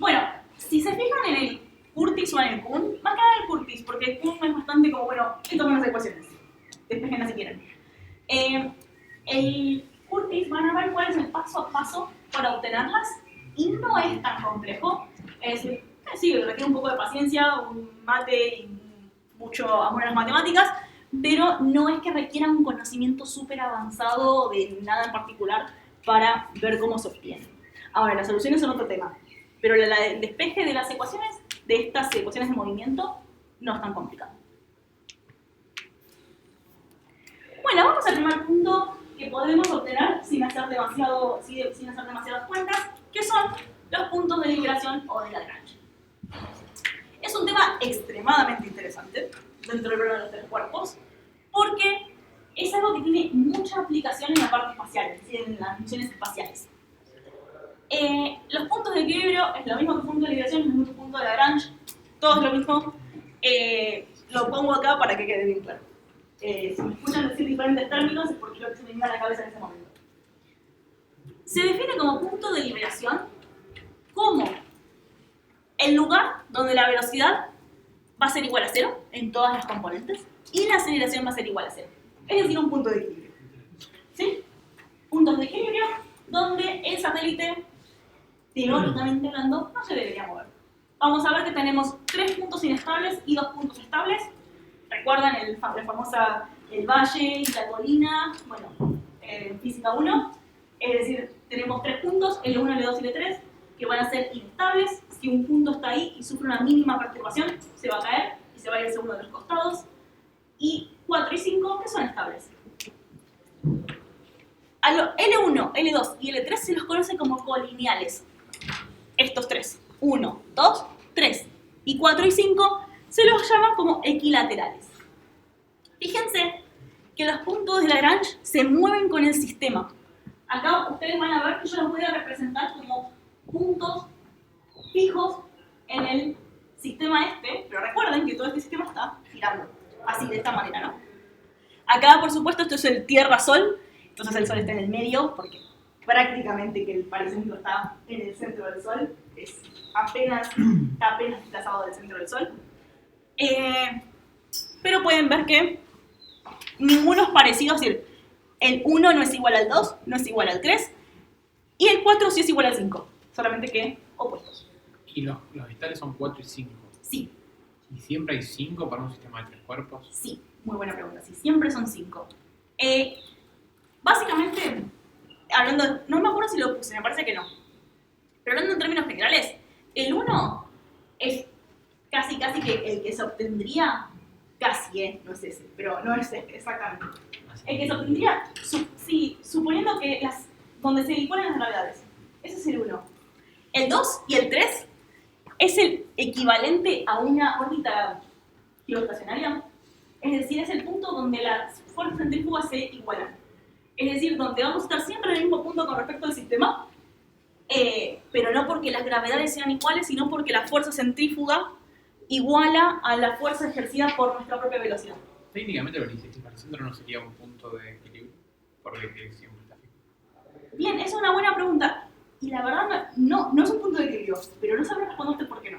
Bueno, si se fijan en el Curtis o en el Kuhn, más que nada el Curtis, porque el Kuhn es bastante como, bueno, estas son las ecuaciones. Despejenlas si quieren. El Curtis van a ver cuál es el paso a paso para obtenerlas y no es tan complejo. Es decir, sí, requiere un poco de paciencia, un mate y mucho amor a las matemáticas, pero no es que requiera un conocimiento súper avanzado de nada en particular para ver cómo se obtiene. Ahora, las soluciones son otro tema, pero el despeje de las ecuaciones, de estas ecuaciones de movimiento, no es tan complicado. Bueno, vamos al primer punto que podemos obtener sin hacer demasiadas cuentas, que son los puntos de liberación o de Lagrange. Es un tema extremadamente interesante dentro del problema de los tres cuerpos, porque es algo que tiene mucha aplicación en la parte espacial, es decir, en las misiones espaciales. Los puntos de equilibrio es lo mismo que punto de liberación, es lo mismo que punto de Lagrange, todo es lo mismo. Lo pongo acá para que quede bien claro. Si me escuchan decir diferentes términos es porque lo que se me viene a la cabeza en ese momento. Se define como punto de liberación como el lugar donde la velocidad va a ser igual a 0 en todas las componentes y la aceleración va a ser igual a 0. Es decir, un punto de equilibrio. ¿Sí? Puntos de equilibrio donde el satélite, teóricamente hablando, no se debería mover. Vamos a ver que tenemos 3 puntos inestables y 2 puntos estables. ¿Recuerdan la famosa el valle y la colina? Bueno, en física 1. Es decir, tenemos 3 puntos, L1, L2 y L3, que van a ser inestables. Si un punto está ahí y sufre una mínima perturbación, se va a caer y se va a ir hacia uno de los costados. Y 4 y 5, que son estables. A los L1, L2 y L3 se los conoce como colineales. Estos 3, 1, 2, 3. Y 4 y 5 se los llama como equilaterales. Fíjense que los puntos de Lagrange se mueven con el sistema. Acá ustedes van a ver que yo los voy a representar como puntos fijos en el sistema este, pero recuerden que todo este sistema está girando, así, de esta manera, ¿no? Acá, por supuesto, esto es el Tierra-Sol, entonces el Sol está en el medio, porque prácticamente que el paracentro está en el centro del Sol, está apenas desplazado del centro del Sol. Pero pueden ver que ninguno es parecido, es decir, el 1 no es igual al 2, no es igual al 3, Y el 4 sí es igual al 5, solamente que opuestos. Y los vegetales son 4 y 5. Sí, ¿Y siempre hay 5 para un sistema de 3 cuerpos? sí, muy buena pregunta. Sí, siempre son 5. Básicamente, hablando, no me acuerdo si lo puse, me parece que no. Pero hablando en términos generales, el 1 es casi que el que se obtendría, casi, no es ese, pero no es ese, exactamente. El que se obtendría, suponiendo que donde se igualan las gravedades. Ese es el 1. El 2 y el 3 es el equivalente a una órbita geoestacionaria. Es decir, es el punto donde las fuerzas centrífugas se igualan. Es decir, donde vamos a estar siempre en el mismo punto con respecto al sistema, pero no porque las gravedades sean iguales, sino porque la fuerza centrífuga iguala a la fuerza ejercida por nuestra propia velocidad. Técnicamente el baricentro no sería un punto de equilibrio, porque siempre está fijo. Bien, esa es una buena pregunta. Y la verdad no es un punto de equilibrio, pero no sabré responderte por qué no.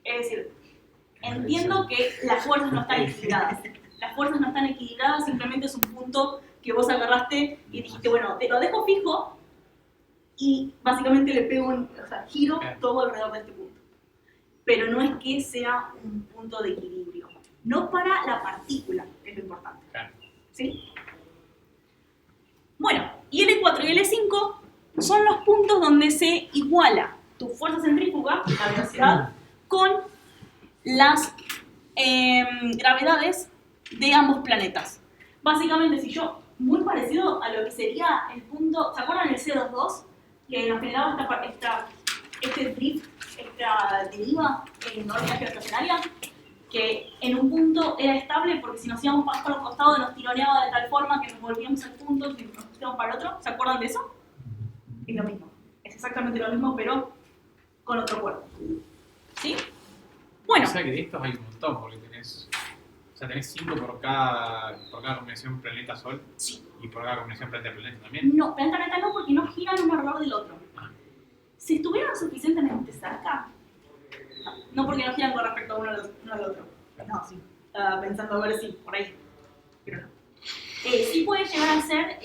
Es decir, entiendo que las fuerzas no están equilibradas. Las fuerzas no están equilibradas, simplemente es un punto que vos agarraste y dijiste, bueno, te lo dejo fijo y básicamente le pego giro todo alrededor de este punto. Pero no es que sea un punto de equilibrio. No para la partícula, que es lo importante. Claro. ¿Sí? Bueno, y L4 y L5 son los puntos donde se iguala tu fuerza centrífuga, la velocidad, con las gravedades de ambos planetas. Básicamente, si yo, muy parecido a lo que sería el punto, ¿se acuerdan el C22? Que nos generaba este drift, esta deriva en órbita geoestacionaria, que en un punto era estable porque si nos íbamos más por los costados nos tironeaba de tal forma que nos volvíamos al punto y nos íbamos para el otro. ¿Se acuerdan de eso? Es lo mismo. Es exactamente lo mismo, pero con otro cuerpo. ¿Sí? Bueno. O sea que de estos hay un montón, porque tenés 5 por cada combinación planeta-sol. Sí. Y por cada combinación planeta-planeta también. No, planeta no, porque no giran uno alrededor del otro. Si estuvieran suficientemente cerca, no porque no giran con respecto a uno al otro. No, sí. Estaba pensando a ver si por ahí. Pero no. Sí puede llegar a ser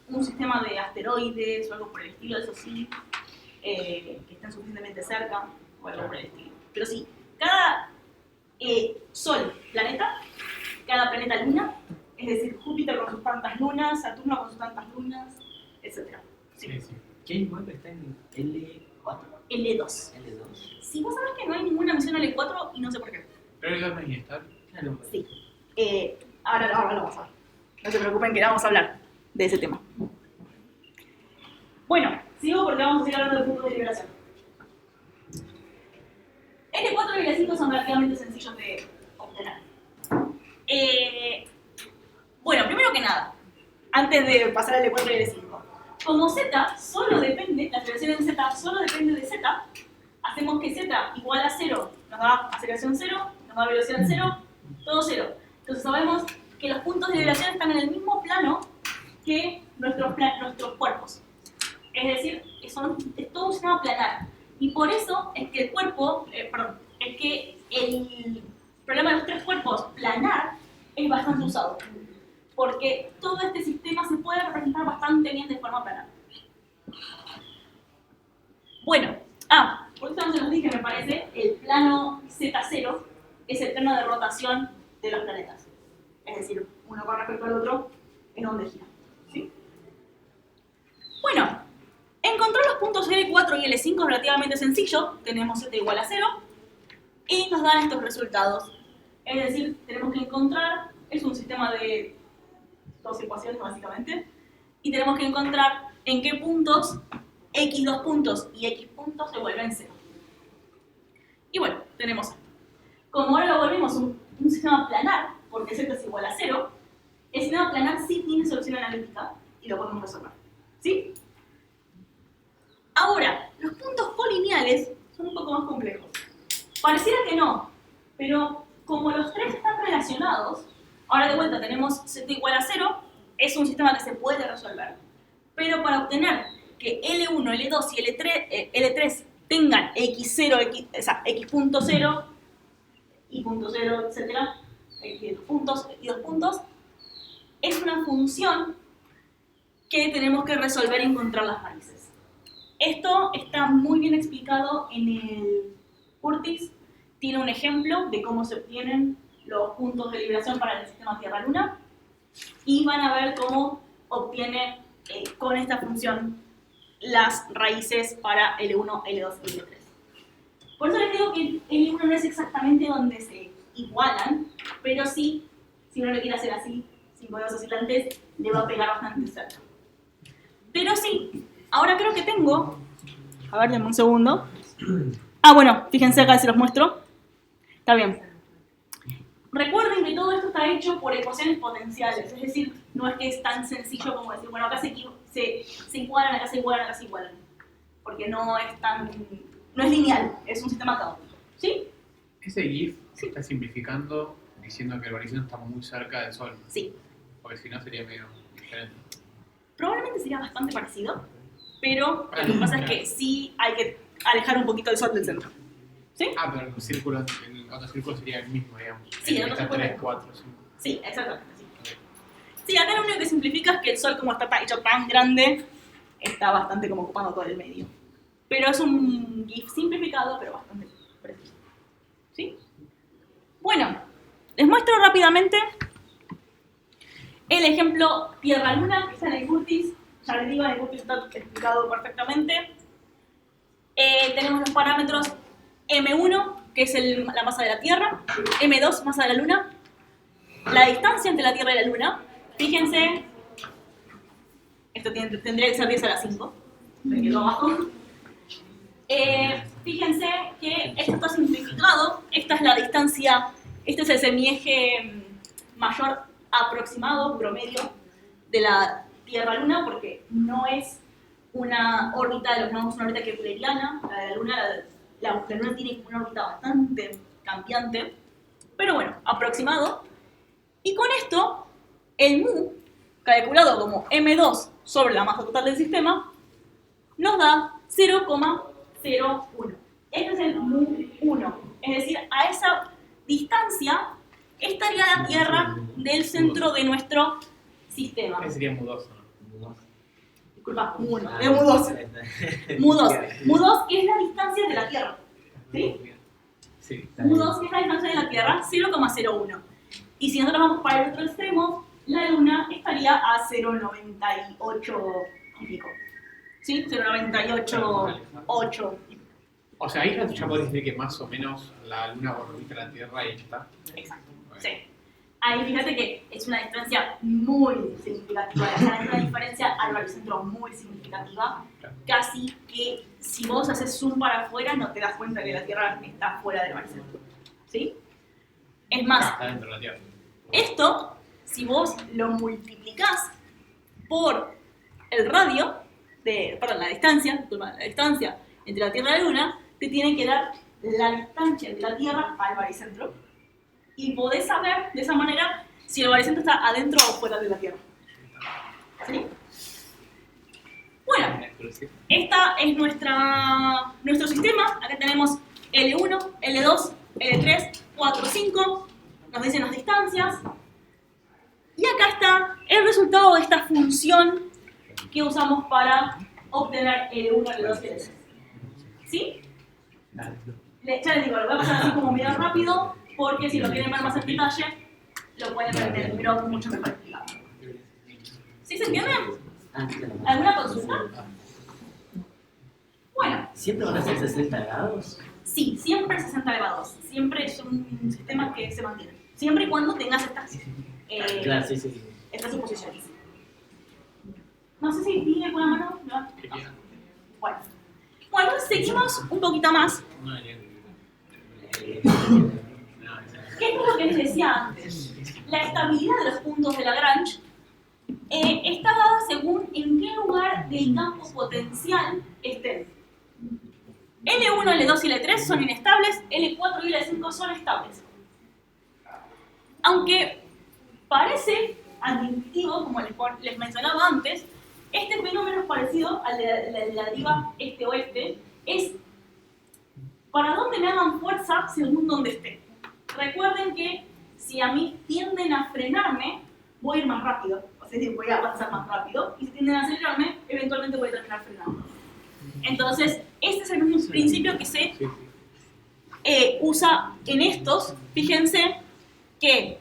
un sistema de asteroides o algo por el estilo, eso sí, que estén suficientemente cerca o algo por el estilo. Pero sí, cada Sol, planeta, cada planeta luna, es decir, Júpiter con sus tantas lunas, Saturno con sus tantas lunas, etc. Sí. Sí, sí. ¿Qué web está en L4? L2. L2. Sí, vos sabés que no hay ninguna misión L4 y no sé por qué. Pero el gas no es inestable. Claro. Sí. Ahora lo vamos a ver. No se preocupen que vamos a hablar de ese tema. Bueno, sigo porque vamos a seguir hablando de puntos de liberación. L4 y L5 son relativamente sencillos de obtener. Bueno, primero que nada, antes de pasar al L4 y L5, como Z solo depende, la aceleración en Z solo depende de Z, hacemos que Z igual a 0, nos da aceleración 0, nos da velocidad 0, todo 0. Entonces sabemos que los puntos de liberación están en el mismo plano que nuestros cuerpos. Es decir, es todo un sistema planar. Y por eso es que el cuerpo, es que el problema de los 3 cuerpos planar es bastante usado. Porque todo este sistema se puede representar bastante bien de forma planar. Bueno, por eso no se los dije, me parece, el plano Z0 es el plano de rotación de los planetas. Es decir, uno con respecto al otro es donde gira. ¿Sí? Bueno, encontrar los puntos L4 y L5 es relativamente sencillo. Tenemos Z igual a 0 y nos dan estos resultados. Es decir, tenemos que encontrar, es un sistema de 2 ecuaciones básicamente, y tenemos que encontrar en qué puntos x2 puntos y x puntos se vuelven 0. Y bueno, tenemos esto. Como ahora lo volvemos un sistema planar, porque z es igual a 0, el sistema planar sí tiene solución analítica y lo podemos resolver. ¿Sí? Ahora, los puntos colineales son un poco más complejos. Pareciera que no, pero como los 3 están relacionados, ahora de vuelta tenemos z igual a 0, es un sistema que se puede resolver. Pero para obtener que L1, L2 y L3 tengan x0, x.0, y.0, etc., x puntos y 2 puntos, es una función que tenemos que resolver y encontrar las raíces. Esto está muy bien explicado en el Curtis. Tiene un ejemplo de cómo se obtienen los puntos de liberación para el sistema Tierra-Luna. Y van a ver cómo obtiene con esta función las raíces para L1, L2 y L3. Por eso les digo que L1 no es exactamente donde se igualan, pero sí, si uno lo quiere hacer así, sin poderes oscilantes, le va a pegar bastante cerca. Pero sí, ahora creo que tengo... A ver, denme un segundo. Ah, bueno, fíjense acá si los muestro. Está bien. Recuerden que todo esto está hecho por ecuaciones potenciales, es decir, no es que es tan sencillo como decir, bueno, acá se igualan, acá se igualan, acá se igualan. Porque no es lineal, es un sistema caótico. ¿Sí? Ese GIF está simplificando diciendo que el baricentro está muy cerca del Sol. Sí. Porque si no sería medio diferente. Probablemente sería bastante parecido, pero lo que pasa es que sí hay que alejar un poquito el Sol del centro. ¿Sí? Ah, pero el círculo, el otro círculo sería el mismo, digamos. Sí, el otro está círculo 3, es- 4, 5. Sí, exactamente. Sí. Sí, acá lo único que simplifica es que el Sol, como está hecho tan grande, está bastante como ocupando todo el medio. Pero es un GIF simplificado, pero bastante preciso. ¿Sí? Bueno, les muestro rápidamente el ejemplo Tierra-Luna, que está en el Curtis. Ya les digo, en el Curtis está explicado perfectamente. Tenemos los parámetros M1, que es la masa de la Tierra, M2, masa de la Luna, la distancia entre la Tierra y la Luna. Fíjense, esto tendría que ser 10 a la 5, me quedó abajo. Fíjense que esto está simplificado, esta es la distancia, este es el semieje mayor aproximado, promedio, de la Tierra-Luna, porque no es una órbita de lo que llamamos una órbita kepleriana, la de la Luna, la Luna tiene una órbita bastante cambiante, pero bueno, aproximado. Y con esto, el mu, calculado como M2 sobre la masa total del sistema, nos da 0,01. Este es el mu 1. Es decir, a esa distancia estaría la Tierra del centro de nuestro sistema. Ese sería mudoso, ¿no? Disculpa, mu 1, de mu 2. Mu 2. Mu 2, que es la distancia de la Tierra. ¿Sí? Sí. Mu 2, que es la distancia de la Tierra, 0,01. Y si nosotros vamos para el otro extremo, la Luna estaría a 0,98 y pico. ¿Sí? 0,98,8. O sea, ahí ya podés decir que más o menos la Luna orbita la Tierra y ya está. Exacto. Sí. Ahí fíjate que es una distancia muy significativa, o sea, es una diferencia al baricentro muy significativa, casi que si vos haces zoom para afuera no te das cuenta que la Tierra está fuera del baricentro. ¿Sí? Es más, Está dentro de la Tierra. esto, si vos lo multiplicás por el radio, la distancia entre la Tierra y la Luna, te tiene que dar la distancia de la Tierra al baricentro. Y podés saber de esa manera si el baricentro está adentro o fuera de la Tierra. ¿Sí? Bueno, esta es nuestro sistema. Acá tenemos L1, L2, L3, 4, 5. Nos dicen las distancias. Y acá está el resultado de esta función que usamos para obtener L1, L2 y L3. ¿Sí? Ya les digo, lo voy a pasar así como medio rápido, porque si lo quieren ver más en detalle, lo pueden ver en el blog mucho mejor explicado. ¿Sí se entiende? ¿Alguna consulta? Bueno. ¿Siempre van a ser 60 grados? Sí, siempre 60 grados. Siempre es un sistema que se mantiene. Siempre y cuando tengas estas, Claro, sí. estas suposiciones. No sé si tiene con la mano. ¿No? Bueno, entonces seguimos un poquito más. ¿Qué es lo que les decía antes? La estabilidad de los puntos de Lagrange está dada según en qué lugar del campo potencial estén. L1, L2 y L3 son inestables, L4 y L5 son estables. Aunque parece antiintuitivo, como les mencionaba antes, este fenómeno es parecido al de la deriva este-oeste, es para dónde me hagan fuerza según donde esté. Recuerden que si a mí tienden a frenarme, voy a ir más rápido, es decir, voy a avanzar más rápido, y si tienden a acelerarme, eventualmente voy a terminar frenando. Entonces, este es el mismo principio que se usa en estos. Fíjense que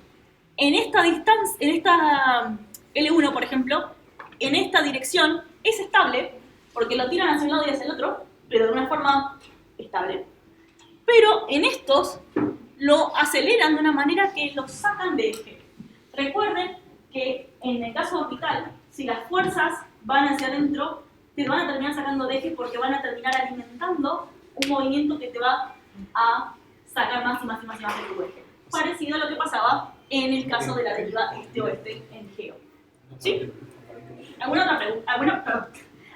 en esta distancia, en esta L1, por ejemplo, en esta dirección es estable, porque lo tiran hacia un lado y hacia el otro, pero de una forma estable. Pero en estos lo aceleran de una manera que lo sacan de eje. Recuerden que en el caso orbital, si las fuerzas van hacia adentro, te van a terminar sacando de eje porque van a terminar alimentando un movimiento que te va a sacar más y más y más y más de tu eje. Parecido a lo que pasaba en el caso de la deriva este-oeste en Geo. ¿Sí? ¿Alguna otra pregunta?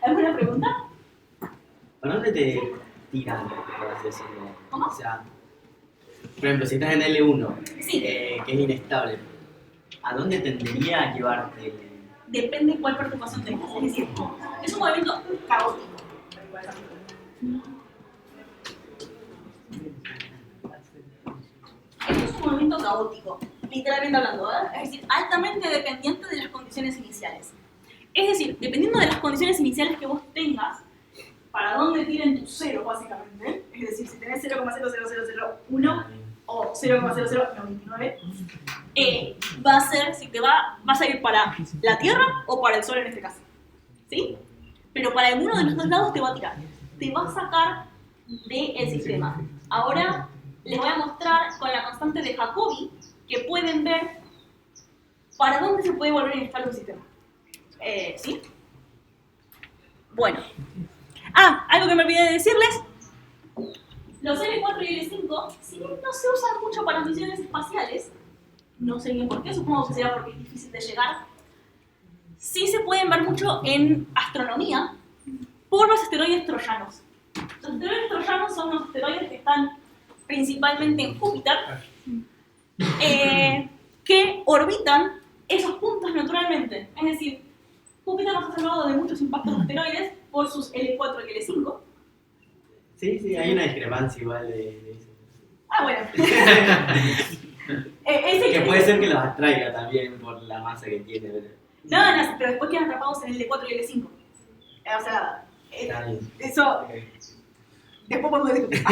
¿Alguna pregunta? ¿Para dónde te tiran, por así decirlo? ¿Cómo? O sea, por ejemplo, si estás en L1, Sí. que es inestable, ¿a dónde tendería a llevarte? Depende de cuál perturbación tengas. Es decir, es un movimiento caótico. Esto es un movimiento caótico, literalmente hablando, ¿verdad? Es decir, altamente dependiente de las condiciones iniciales. Es decir, dependiendo de las condiciones iniciales que vos tengas, para dónde tiren tu cero, básicamente, es decir, si tenés 0,00001 o 0,0099, va a ser si vas a ir para la Tierra o para el Sol en este caso. ¿Sí? Pero para alguno de los dos lados te va a tirar. Te va a sacar del sistema. Ahora les voy a mostrar con la constante de Jacobi que pueden ver para dónde se puede volver inestable un sistema. ¿Sí? Bueno. Algo que me olvidé de decirles. Los L4 y L5, si bien no se usan mucho para misiones espaciales, no sé bien por qué, supongo que será porque es difícil de llegar, sí se pueden ver mucho en astronomía por los asteroides troyanos. Los asteroides troyanos son los asteroides que están principalmente en Júpiter, que orbitan esos puntos naturalmente. Es decir, Júpiter nos ha salvado de muchos impactos de asteroides por sus L4 y L5. Sí, hay una discrepancia igual de eso. Bueno. Que puede ser que los atraiga también por la masa que tiene. No, pero después quedan atrapados en el L4 y el L5. O sea, eso... Después podemos discutir.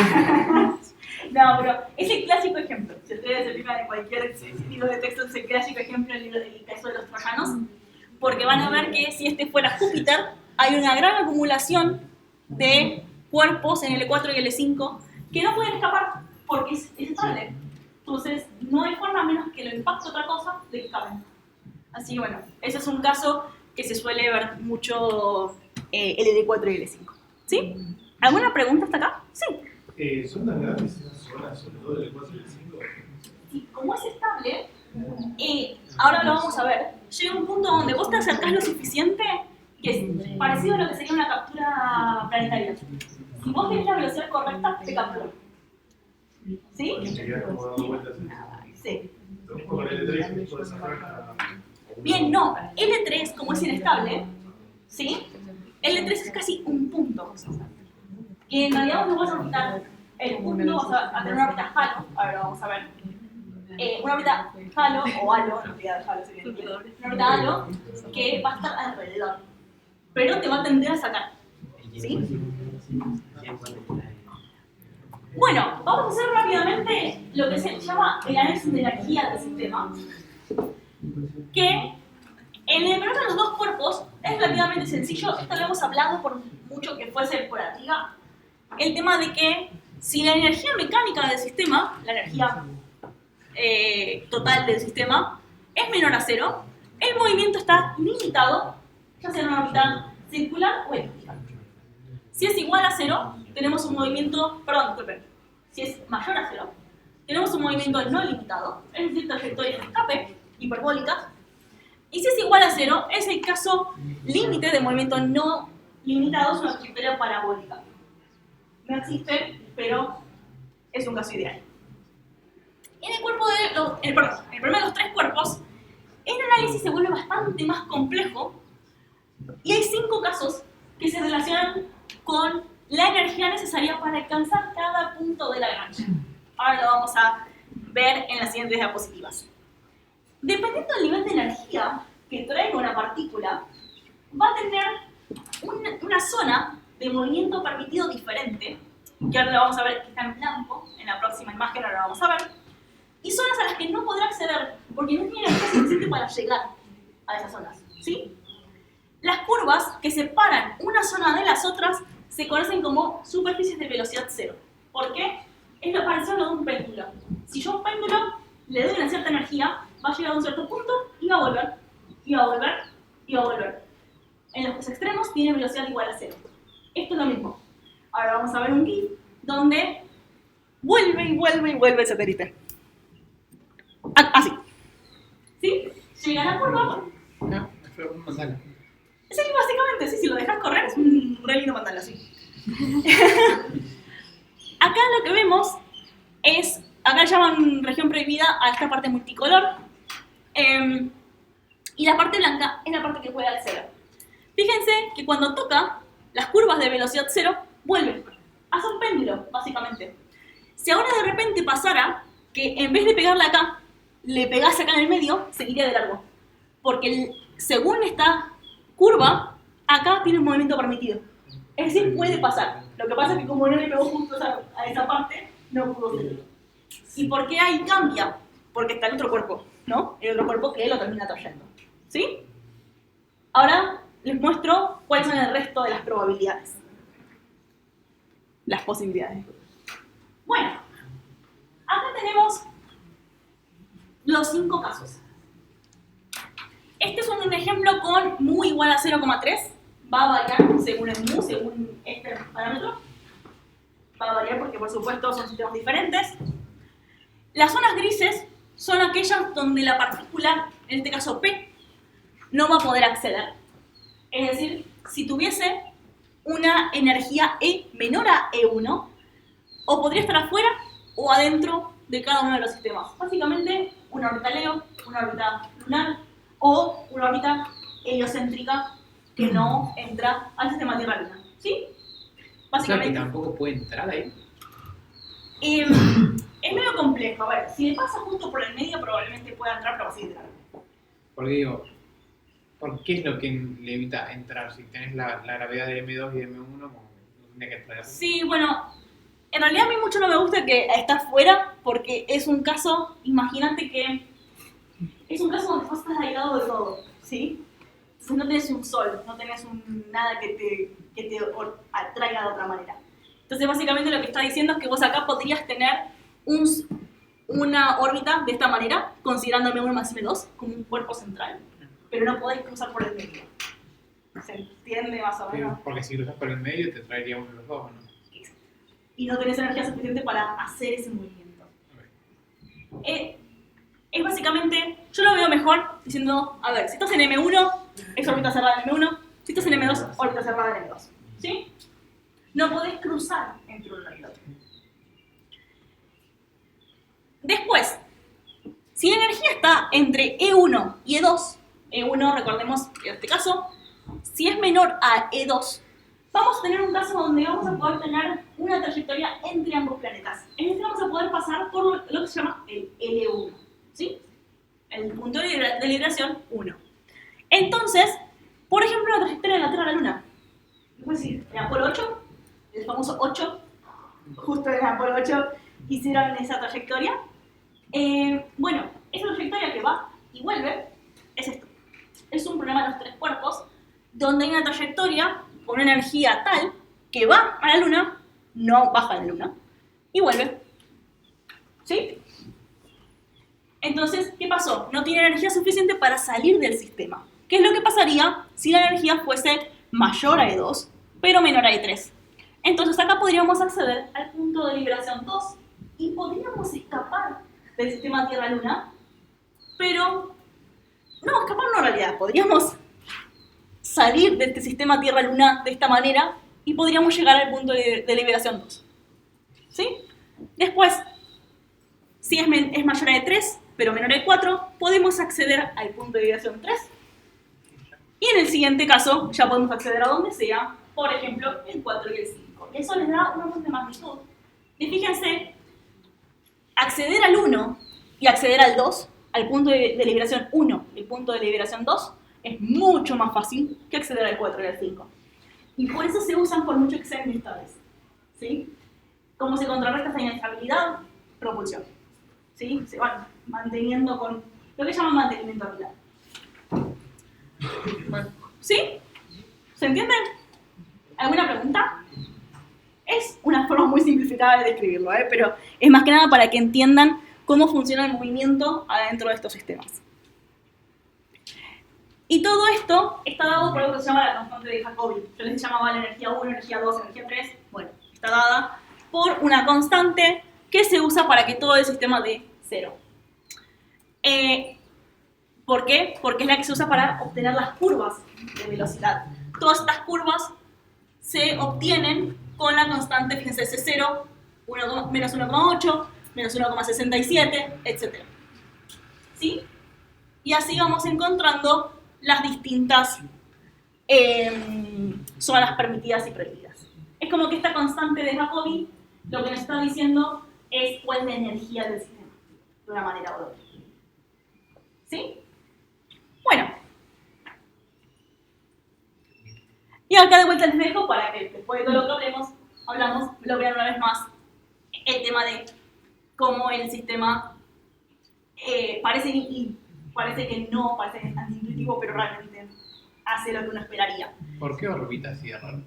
No, pero es el clásico ejemplo. Si ustedes se fijan en cualquier libro de texto, es el clásico ejemplo del caso de los troyanos. Porque van a ver que si este fuera Júpiter, hay una gran acumulación de cuerpos en el L4 y el L5 que no pueden escapar porque es estable. Entonces, no hay forma, menos que lo impacte otra cosa, de que escapen. Así que bueno, ese es un caso que se suele ver mucho el L4 y el L5. ¿Sí? ¿Alguna pregunta hasta acá? Sí. ¿Son tan grandes esas zonas, sobre todo el 4 y el 5? Sí, como es estable, ahora lo vamos a ver, llega un punto donde vos te acercás lo suficiente que es parecido a lo que sería una captura planetaria. Si vos tenés la velocidad correcta, te captura. ¿Sí? Sería como dando vueltas. Sí. Con el L3 puedes sacar. Bien, no. L3, como es inestable, ¿sí? L3 es casi un punto. Y en realidad vos no vas a orbitar el punto, vas a tener una órbita halo. Ahora vamos a ver. Una órbita halo, o halo, en realidad halo sería en inglés. Una órbita halo que va a estar alrededor. Pero te va a tender a sacar. ¿Sí? Bueno, vamos a hacer rápidamente lo que se llama el análisis de energía del sistema. Que en el problema de los dos cuerpos es relativamente sencillo. Esto lo hemos hablado por mucho que fuese por arriba. El tema de que si la energía mecánica del sistema, la energía total del sistema, es menor a cero, el movimiento está limitado, ya sea en una órbita circular o elíptica. Si es igual a cero, tenemos un movimiento, si es mayor a cero, tenemos un movimiento no limitado, es decir, trayectorias de escape hiperbólicas. Y si es igual a cero, es el caso límite de movimiento no limitado, es una trayectoria parabólica. No existe, pero es un caso ideal. En el problema de los tres cuerpos, el análisis se vuelve bastante más complejo y hay 5 casos que se relacionan con la energía necesaria para alcanzar cada punto de Lagrange. Ahora lo vamos a ver en las siguientes diapositivas. Dependiendo del nivel de energía que traiga una partícula, va a tener una zona de movimiento permitido diferente, que ahora lo vamos a ver que está en blanco, en la próxima imagen ahora lo vamos a ver, y zonas a las que no podrá acceder porque no tiene energía suficiente para llegar a esas zonas, ¿sí? Las curvas que separan una zona de las otras se conocen como superficies de velocidad cero. ¿Por qué? Es lo parecido a lo de un péndulo. Si yo a un péndulo le doy una cierta energía, va a llegar a un cierto punto y va a volver, y va a volver, y va a volver. En los extremos tiene velocidad igual a cero. Esto es lo mismo. Ahora vamos a ver un GIF donde vuelve y vuelve y vuelve el satélite. Así. ¿Sí? Llega la curva. No, fue un mandala. Sí, básicamente, sí, si lo dejas correr es un re lindo mandala, sí. Acá lo que vemos es, acá llaman región prohibida a esta parte multicolor, y la parte blanca es la parte que puede acceder. Fíjense que cuando toca, las curvas de velocidad cero vuelven. Hace un péndulo, básicamente. Si ahora de repente pasara que en vez de pegarle acá, le pegase acá en el medio, seguiría de largo. Porque según esta curva, acá tiene un movimiento permitido. Es decir, puede pasar. Lo que pasa es que como no le pegó justo a esa parte, no pudo seguir. ¿Y por qué ahí cambia? Porque está el otro cuerpo, ¿no? El otro cuerpo que lo termina trayendo. ¿Sí? Ahora les muestro cuáles son el resto de las probabilidades. Las posibilidades. Bueno, acá tenemos los 5 casos. Este es un ejemplo con mu igual a 0,3. Va a variar según el mu, según este parámetro. Va a variar porque, por supuesto, son sistemas diferentes. Las zonas grises son aquellas donde la partícula, en este caso P, no va a poder acceder. Es decir, si tuviese una energía E menor a E1, o podría estar afuera o adentro de cada uno de los sistemas. Básicamente, una órbita Leo, una órbita lunar o una órbita heliocéntrica que no entra al sistema Tierra-Luna. ¿Sí? O sea, que Básicamente. tampoco puede entrar ahí. Es medio complejo. A ver, si le pasa justo por el medio, probablemente pueda entrar, pero va a seguir entrando. Porque digo, ¿por qué es lo que le evita entrar? Si tenés la gravedad de M2 y de M1, como no tendría que entrar. Sí, bueno, en realidad a mí mucho no me gusta que está fuera, porque es un caso, imagínate que es un caso donde vos estás aislado de todo, ¿sí? Entonces no tenés un sol, no tenés nada que te atraiga de otra manera. Entonces básicamente lo que está diciendo es que vos acá podrías tener una órbita de esta manera, considerando M1 más M2 como un cuerpo central, pero no podés cruzar por el medio. ¿Se entiende más o menos? Porque si cruzas por el medio te traería uno de los dos, ¿no? Y no tenés energía suficiente para hacer ese movimiento. Es básicamente, yo lo veo mejor diciendo, a ver, si estás en M1, es órbita cerrada en M1, si estás en M2, órbita cerrada en M2. ¿Sí? No podés cruzar entre uno y el otro. Después, si la energía está entre E1 y E2, E1, recordemos que en este caso, si es menor a E2, vamos a tener un caso donde vamos a poder tener una trayectoria entre ambos planetas. Es decir, vamos a poder pasar por lo que se llama el L1, ¿sí? El punto de liberación 1. Entonces, por ejemplo, la trayectoria de la Tierra a la Luna. Es decir, en Apolo 8, el famoso 8, justo en Apolo 8 hicieron esa trayectoria. Bueno, esa trayectoria que va y vuelve es esto. Es un problema de los 3 cuerpos, donde hay una trayectoria con una energía tal que va a la Luna, no baja a la Luna, y vuelve. ¿Sí? Entonces, ¿qué pasó? No tiene energía suficiente para salir del sistema. ¿Qué es lo que pasaría si la energía fuese mayor a E2, pero menor a E3? Entonces acá podríamos acceder al punto de liberación 2 y podríamos escapar del sistema Tierra-Luna, pero no, escapar no en realidad, podríamos salir de este sistema Tierra-Luna de esta manera y podríamos llegar al punto de liberación 2. ¿Sí? Después, si es mayor a E3, pero menor a E4, podemos acceder al punto de liberación 3. Y en el siguiente caso, ya podemos acceder a donde sea, por ejemplo, el 4 y el 5. Eso les da una orden de magnitud. Y fíjense, acceder al 1 y acceder al 2, al punto de liberación 1 y el punto de liberación 2, es mucho más fácil que acceder al 4 y al 5. Y por eso se usan por mucho que sean inestables. ¿Sí? ¿Cómo se contrarresta esta inestabilidad? Propulsión. ¿Sí? Se van manteniendo con lo que llaman mantenimiento orbital. ¿Sí? ¿Se entiende? ¿Alguna pregunta? Es una forma muy simplificada de describirlo, pero es más que nada para que entiendan cómo funciona el movimiento adentro de estos sistemas. Y todo esto está dado por algo que se llama la constante de Jacobi. Yo les llamaba la energía 1, energía 2, energía 3. Bueno, está dada por una constante que se usa para que todo el sistema dé 0. ¿Por qué? Porque es la que se usa para obtener las curvas de velocidad. Todas estas curvas se obtienen con la constante, fíjense, C0, menos 1,8, menos 1,67, etc. ¿Sí? Y así vamos encontrando las distintas zonas permitidas y prohibidas. Es como que esta constante de Jacobi lo que nos está diciendo es cuál es la energía del sistema, de una manera u otra. ¿Sí? Bueno. Y acá de vuelta les dejo para que después de todo lo que hablamos, lo vean una vez más el tema de cómo el sistema parece que no, parece que es antiintuitivo, pero realmente hace lo que uno esperaría. ¿Por qué orbita así de raro?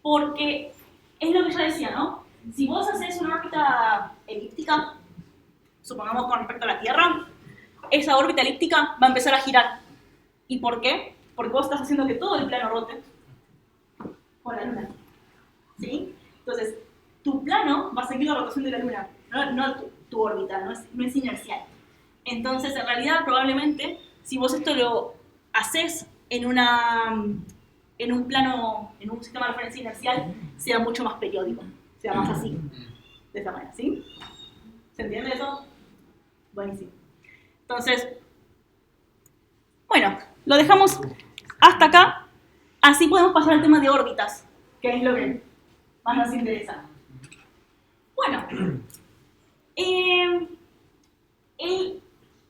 Porque es lo que yo decía, ¿no? Si vos haces una órbita elíptica, supongamos con respecto a la Tierra, esa órbita elíptica va a empezar a girar. ¿Y por qué? Porque vos estás haciendo que todo el plano rote con la Luna. ¿Sí? Entonces, tu plano va a seguir la rotación de la Luna, no tu órbita, no es inercial. Entonces, en realidad, probablemente, si vos esto lo haces en un plano, en un sistema de referencia inercial, sea mucho más periódico, sea más así, de esta manera, ¿sí? ¿Se entiende eso? Buenísimo. Entonces, bueno, lo dejamos hasta acá, así podemos pasar al tema de órbitas, que es lo que más nos interesa. Bueno, el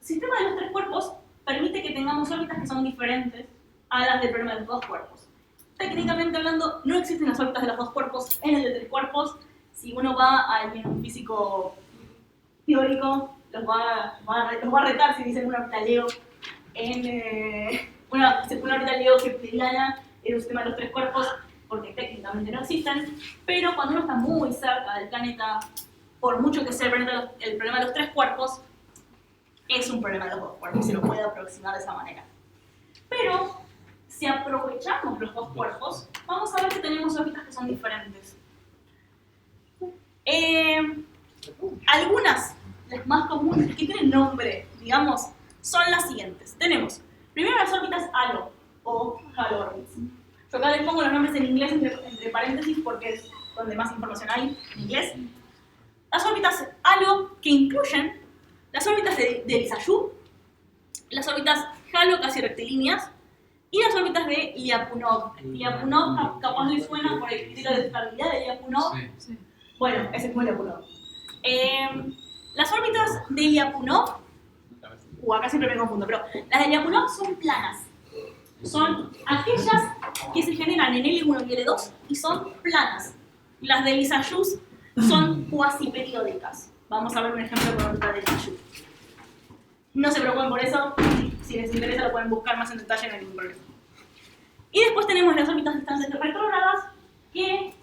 sistema de los tres cuerpos permite que tengamos órbitas que son diferentes a las del problema de los dos cuerpos. Técnicamente hablando, no existen las órbitas de los dos cuerpos en el de tres cuerpos. Si uno va a un físico teórico, los va a retar si dicen una órbita Leo en una órbita Leo kepleriana en un sistema de los tres cuerpos, porque técnicamente no existen, pero cuando uno está muy cerca del planeta, por mucho que sea el problema de los tres cuerpos, es un problema de los dos cuerpos, se lo puede aproximar de esa manera. Pero si aprovechamos los dos cuerpos, vamos a ver que tenemos órbitas que son diferentes. Algunas, las más comunes, las que tienen nombre, digamos, son las siguientes. Tenemos primero las órbitas halo o halo orbits. Yo acá les pongo los nombres en inglés entre paréntesis porque es donde más información hay en inglés. Las órbitas halo, que incluyen las órbitas de Lyapunov, las órbitas halo casi rectilíneas y las órbitas de Lyapunov. Lyapunov capaz les suena por el criterio de estabilidad de Lyapunov. Sí. Bueno, ese es como Lyapunov. Las órbitas de Lyapunov, acá siempre me confundo, pero las de Lyapunov son planas. Son aquellas que se generan en L1 y L2 y son planas. Las de Lyapunov son cuasi periódicas. Vamos a ver un ejemplo con órbita de Lyapunov. No se preocupen por eso, si les interesa lo pueden buscar más en detalle, no hay ningún problema. Y después tenemos las órbitas distantes retrógradas, que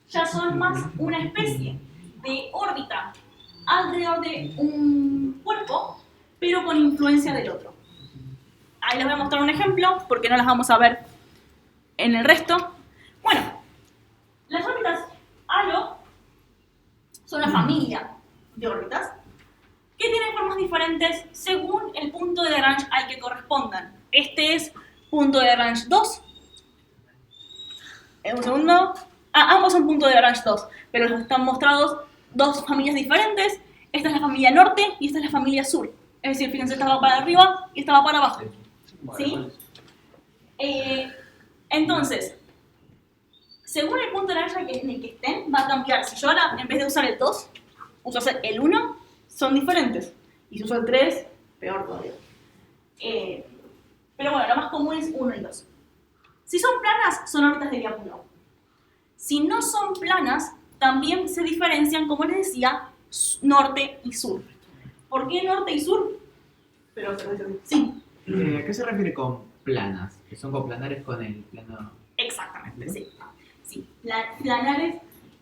ya son más una especie de órbita alrededor de un cuerpo, pero con influencia del otro. Ahí les voy a mostrar un ejemplo, porque no las vamos a ver en el resto. Bueno, las órbitas halo son una familia de órbitas que tienen formas diferentes según el punto de Lagrange al que correspondan. Este es punto de Lagrange 2. Un segundo. Ambos son punto de Lagrange 2, pero están mostrados dos familias diferentes. Esta es la familia norte y esta es la familia sur. Es decir, fíjense, esta va para arriba y esta va para abajo. ¿Sí? Entonces, según el punto de Lagrange en el que estén, va a cambiar. Si yo ahora, en vez de usar el 2, uso el 1, son diferentes. Y si uso el 3, peor todavía. Pero bueno, lo más común es 1 y 2. Si son planas, son órbitas de Lyapunov. Si no son planas, también se diferencian, como les decía, norte y sur. ¿Por qué norte y sur? Pero sí. ¿A qué se refiere con planas? Que son coplanares con el plano. Exactamente, sí. Sí, planares,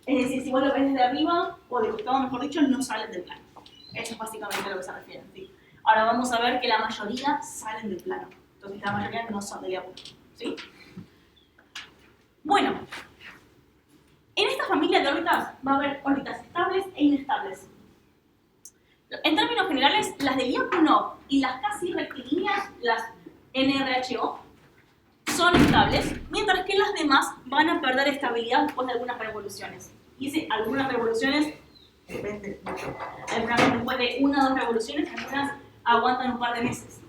es decir, si vos lo ves desde arriba, o de costado, mejor dicho, no salen del plano. Eso es básicamente a lo que se refiere, sí. Ahora vamos a ver que la mayoría salen del plano. Entonces la mayoría no son de Lyapunov, ¿sí? Bueno, en esta familia de órbitas va a haber órbitas estables e inestables. En términos generales, las de Lyapunov y las casi rectilíneas, las NRHO, son estables, mientras que las demás van a perder estabilidad después de algunas revoluciones. Y ese algunas revoluciones, depende mucho. Algunas después de 1 o 2 revoluciones, algunas aguantan un par de meses.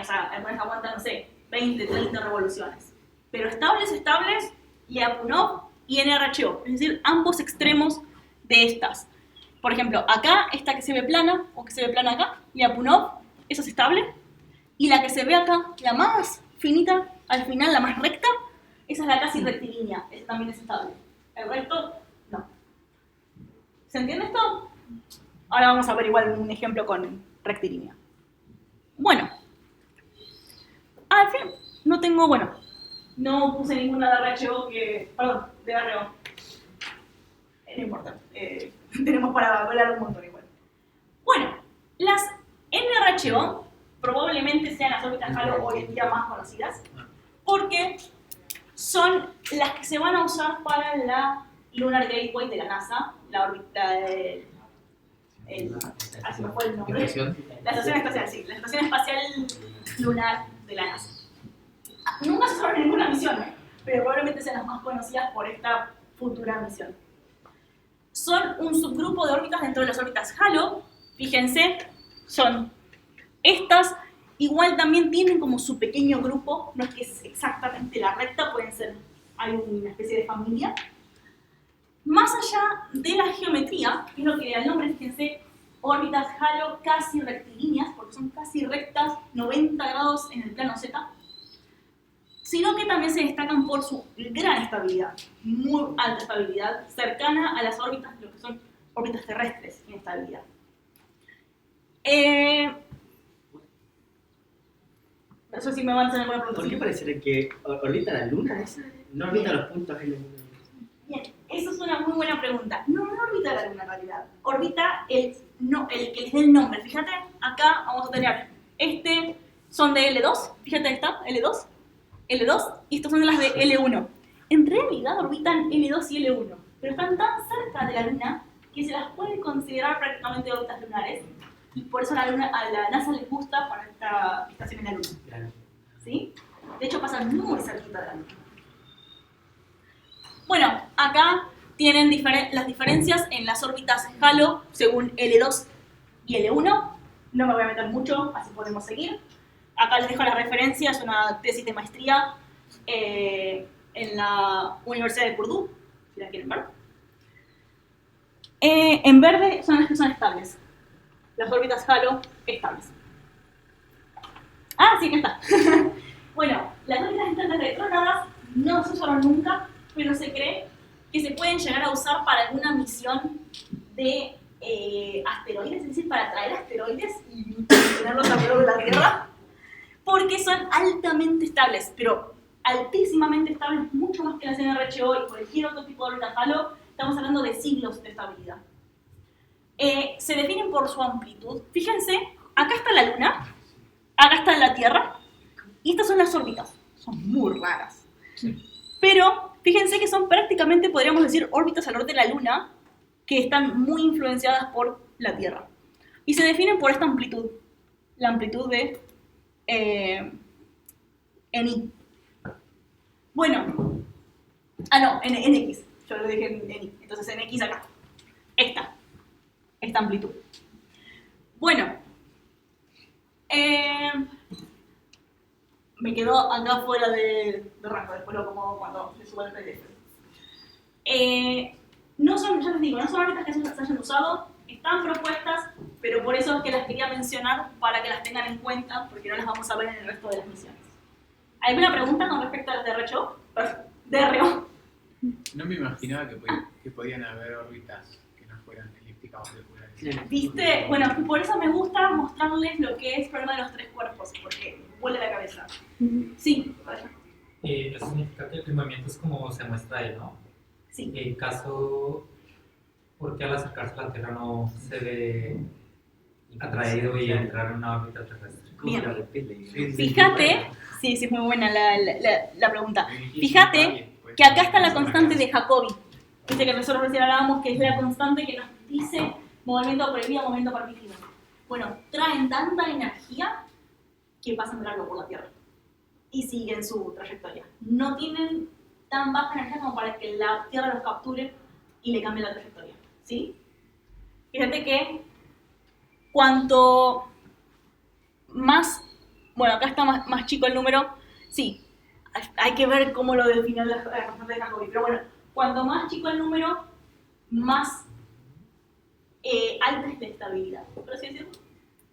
O sea, algunas aguantan, no sé, 20, 30 revoluciones. Pero estables, Lyapunov y NRHO, es decir, ambos extremos de estas. Por ejemplo, acá, esta que se ve plana, o que se ve plana acá, Lyapunov, esa es estable. Y la que se ve acá, la más finita, al final, la más recta, esa es la casi rectilínea, esa también es estable. El resto, no. ¿Se entiende esto? Ahora vamos a ver igual un ejemplo con rectilínea. Bueno. Al fin, no puse ninguna de RHO perdón, de RO. No importa, tenemos para hablar un montón igual. Bueno, las NRHO probablemente sean las órbitas Halo hoy en día más conocidas, porque son las que se van a usar para la Lunar Gateway de la NASA, la órbita de... así me fue el nombre. La estación espacial, sí, la estación espacial lunar de la NASA. Nunca se usaron en ninguna misión, pero probablemente sean las más conocidas por esta futura misión. Son un subgrupo de órbitas dentro de las órbitas Halo. Fíjense, son estas. Igual también tienen como su pequeño grupo, no es que es exactamente la recta, hay una especie de familia. Más allá de la geometría, que es lo que le da el nombre, fíjense, órbitas Halo casi rectilíneas, porque son casi rectas, 90 grados en el plano Z, sino que también se destacan por su gran estabilidad, muy alta estabilidad, cercana a las órbitas, lo que son órbitas terrestres en estabilidad. No sé si me van a hacer alguna pregunta. ¿Por qué pareciera que orbita la luna esa? No orbita los puntos L1. Bien, eso es una muy buena pregunta. No orbita la luna en realidad. Orbita el que les dé el nombre. Fíjate, acá vamos a tener son de L2. Fíjate, ahí está, L2, y estas son las de L1. En realidad orbitan L2 y L1, pero están tan cerca de la luna que se las puede considerar prácticamente órbitas lunares. Y por eso a la NASA les gusta poner esta estación en la luna. ¿Sí? De hecho, pasan muy cerquita de la luna. Bueno, acá tienen las diferencias en las órbitas Halo según L2 y L1. No me voy a meter mucho, así podemos seguir. Acá les dejo la referencia, es una tesis de maestría en la Universidad de Purdue, si la quieren ver. En verde son las que son estables. Las órbitas Halo estables. Ah, sí, acá está. Bueno, las órbitas internas retrógradas no se usaron nunca, pero se cree que se pueden llegar a usar para alguna misión de asteroides, es decir, para traer asteroides y tenerlos alrededor de la Tierra, porque son altamente estables, pero altísimamente estables, mucho más que las NRHO y cualquier otro tipo de órbita Halo. Estamos hablando de siglos de estabilidad. Se definen por su amplitud. Fíjense, acá está la Luna, acá está la Tierra, y estas son las órbitas. Son muy raras. Sí. Pero fíjense que son prácticamente, podríamos decir, órbitas alrededor de la Luna, que están muy influenciadas por la Tierra. Y se definen por esta amplitud, la amplitud de NI. Bueno, no, en X, yo lo dije en NI, entonces en X acá, esta amplitud. Bueno, me quedó acá fuera de rango, después lo acomodo cuando se suba el PDF. No son, ya les digo, no son órbitas que se hayan usado, están propuestas, pero por eso es que las quería mencionar para que las tengan en cuenta, porque no las vamos a ver en el resto de las misiones. ¿Alguna pregunta con respecto a los DRO? No me imaginaba que podían haber órbitas que no fueran elípticas o circulares. ¿Viste? Bueno, por eso me gusta mostrarles lo que es el problema de los tres cuerpos, porque vuela la cabeza. Sí, vaya. Eso significa que el movimiento es como se muestra ahí, ¿no? Sí. En caso, ¿por qué al acercarse a la Tierra no se ve atraído y entrar en una órbita terrestre? Bien. Fíjate, sí, es muy buena la pregunta. Fíjate que acá está la constante de Jacobi. Viste que nosotros recién hablábamos que es la constante que nos dice movimiento prohibido, movimiento permitido. Bueno, traen tanta energía que pasan de largo por la Tierra y siguen su trayectoria. No tienen tan baja energía como para que la Tierra los capture y le cambie la trayectoria, ¿sí? Fíjate que cuanto más, bueno, acá está más chico el número, sí, hay que ver cómo lo definió la constante de Jacobi, pero bueno, cuanto más chico el número, más alta es la estabilidad, por así decirlo.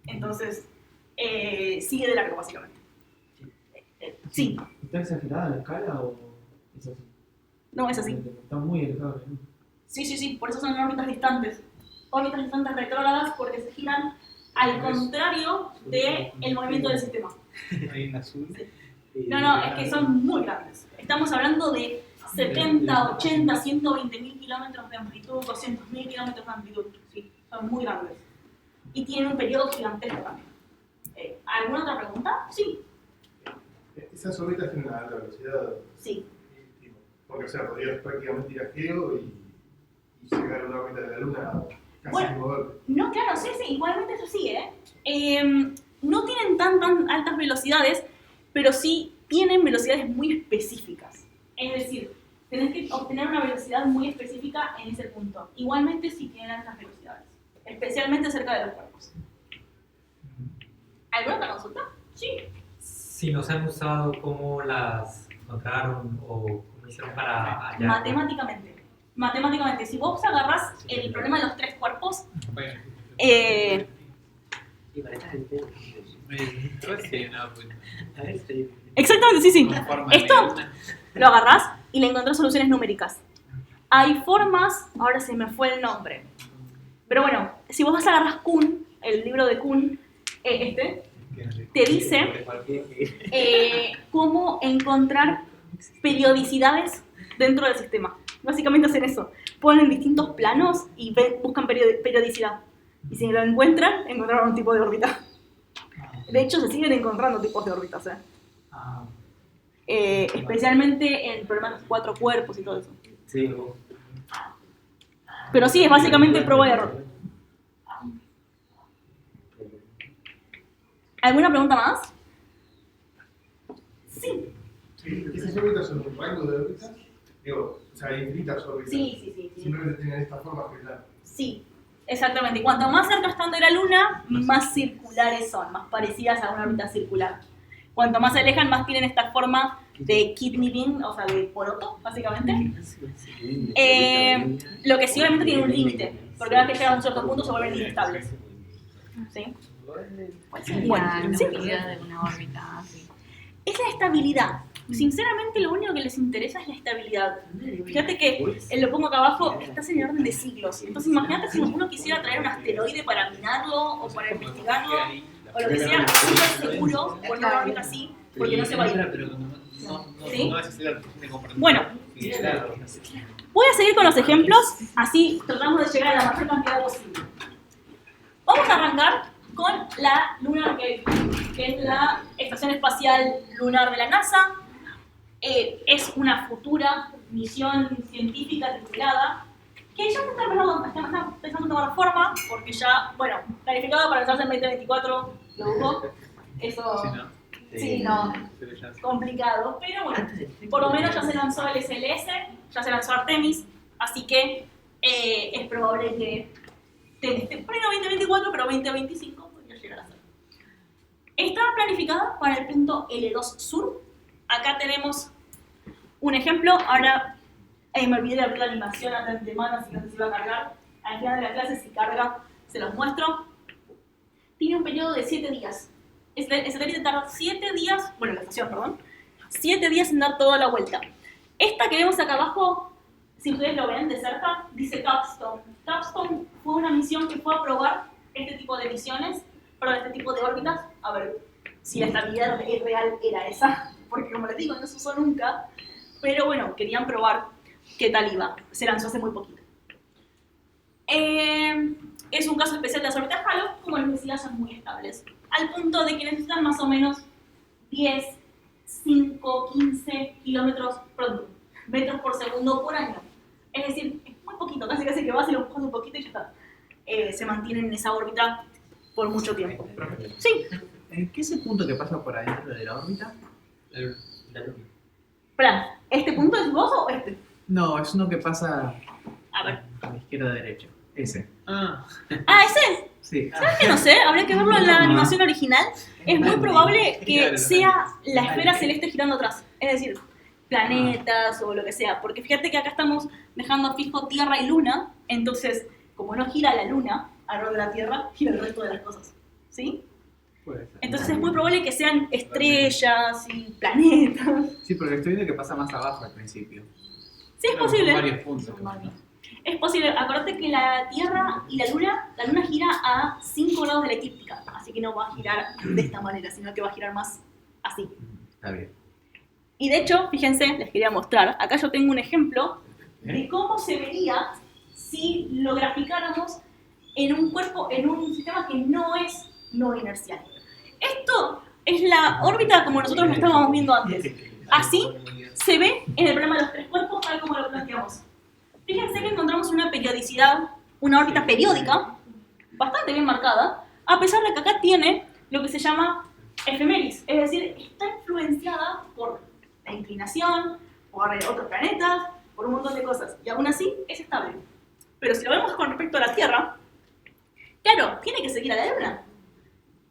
Entonces, sigue de largo, básicamente. Sí. ¿Está exagerada la escala o es así? No, es así. Está muy alejado, ¿no? Sí, por eso son órbitas distantes. Órbitas distantes retrógradas porque se giran al contrario del movimiento del sistema. Ahí en azul. No, es que son muy grandes. Estamos hablando de 70, 80, 120.000 kilómetros de amplitud, 200.000 kilómetros de amplitud. Sí, son muy grandes. Y tienen un periodo gigantesco también. ¿Alguna otra pregunta? Sí. Esas órbitas tienen una alta velocidad. Sí. Porque, o sea, podrías prácticamente ir a Geo y llegar a una órbita de la Luna casi sin moverte. No, claro, sí, igualmente eso sí, no tienen tan altas velocidades, pero sí tienen velocidades muy específicas. Es decir, tenés que obtener una velocidad muy específica en ese punto. Igualmente sí tienen altas velocidades, especialmente cerca de los cuerpos. ¿Alguna otra consulta? Sí. Si no se han usado, ¿cómo las encontraron o cómo hicieron para hallar? Matemáticamente, si vos agarrás el problema de los tres cuerpos, exactamente, sí. Esto lo agarrás y le encontrás soluciones numéricas. Hay formas, ahora se me fue el nombre, pero bueno, si vos vas a agarrar Kuhn, el libro de Kuhn, te dice cómo encontrar periodicidades dentro del sistema. Básicamente hacen eso, ponen distintos planos y buscan periodicidad. Y si lo encuentran, encontraron un tipo de órbita. De hecho, se siguen encontrando tipos de órbitas, especialmente en problemas de los cuatro cuerpos y todo eso. Sí. Pero sí, es básicamente prueba y error. ¿Alguna pregunta más? Sí. ¿Esas órbitas son un rango de órbitas? Digo, o sea, hay infinitas órbitas. Sí. Simplemente tienen esta forma regular. Sí, exactamente. Cuanto más cerca están de la Luna, más circulares son, más parecidas a una órbita circular. Cuanto más se alejan, más tienen esta forma de kidney bean, o sea, de poroto, básicamente. Lo que sí, obviamente, tiene un límite, porque una vez que llegan a un cierto punto se vuelven inestables. ¿Sí? Bueno, la estabilidad de una órbita así. Es la estabilidad. Sinceramente, lo único que les interesa es la estabilidad. Fíjate que, lo pongo acá abajo, estás en el orden de siglos. Entonces, imagínate si uno quisiera traer un asteroide para minarlo o para investigarlo, o lo que sea, súper seguro por una órbita así, porque no se va a ir. ¿Sí? Bueno, voy a seguir con los ejemplos, así tratamos de llegar a la mayor cantidad posible. Vamos a arrancar con la Lunar Gate, que es la Estación Espacial Lunar de la NASA. Es una futura misión científica titulada, que ya está empezando a tomar forma, porque ya, bueno, planificada para lanzarse en 2024, lo dudo. Eso, sí, no, complicado, pero bueno, por lo menos ya se lanzó el SLS, ya se lanzó Artemis, así que es probable que bueno, 2024, pero 2025 podría llegar a ser. Está planificada para el punto L2 Sur. Acá tenemos un ejemplo. Ahora me olvidé de abrir la animación de antemano, así que no sé si va a cargar. Al final de la clase, si carga, se los muestro. Tiene un periodo de 7 días. El satélite tarda 7 días, bueno, la estación, perdón, 7 días en dar toda la vuelta. Esta que vemos acá abajo, si ustedes lo ven de cerca, dice Capstone. Capstone fue una misión que fue a probar este tipo de misiones, para este tipo de órbitas, a ver si la estabilidad real era esa, porque como les digo, no se usó nunca, pero bueno, querían probar qué tal iba. Se lanzó hace muy poquito. Es un caso especial de las órbitas Halo, como les decía, son muy estables, al punto de que necesitan más o menos 10, 5, 15 metros por segundo por año. Es decir, es muy poquito, casi que vas y lo empujas un poquito y ya está. Se mantienen en esa órbita por mucho tiempo. Sí. ¿Qué es el punto que pasa por adentro de la órbita? Espera, ¿este punto es vos o este? No, es uno que pasa A ver. a la izquierda derecha. Ese. Ah, ¿ese? Sí. ¿Sabes que no sé? Habría que verlo en la animación original. Es muy probable que sea la esfera celeste girando atrás. Es decir, planetas o lo que sea. Porque fíjate que acá estamos dejando fijo Tierra y Luna. Entonces, como no gira la Luna alrededor de la Tierra, gira el resto de las cosas. ¿Sí? Entonces es muy probable que sean estrellas y planetas. Sí, porque estoy viendo que pasa más abajo al principio. Sí, es Claro, posible. son varios puntos. Es posible. Acuérdate que la Tierra y la Luna gira a 5 grados de la eclíptica. Así que no va a girar de esta manera, sino que va a girar más así. Está bien. Y de hecho, fíjense, les quería mostrar. Acá yo tengo un ejemplo de cómo se vería si lo graficáramos en un cuerpo, en un sistema que no es no inercial. Esto es la órbita como nosotros lo estábamos viendo antes. Así se ve en el problema de los 3 cuerpos, tal como lo planteamos. Fíjense que encontramos una periodicidad, una órbita periódica, bastante bien marcada, a pesar de que acá tiene lo que se llama efemeris, es decir, está influenciada por la inclinación, por otros planetas, por un montón de cosas, y aún así es estable. Pero si lo vemos con respecto a la Tierra, claro, tiene que seguir a la Luna,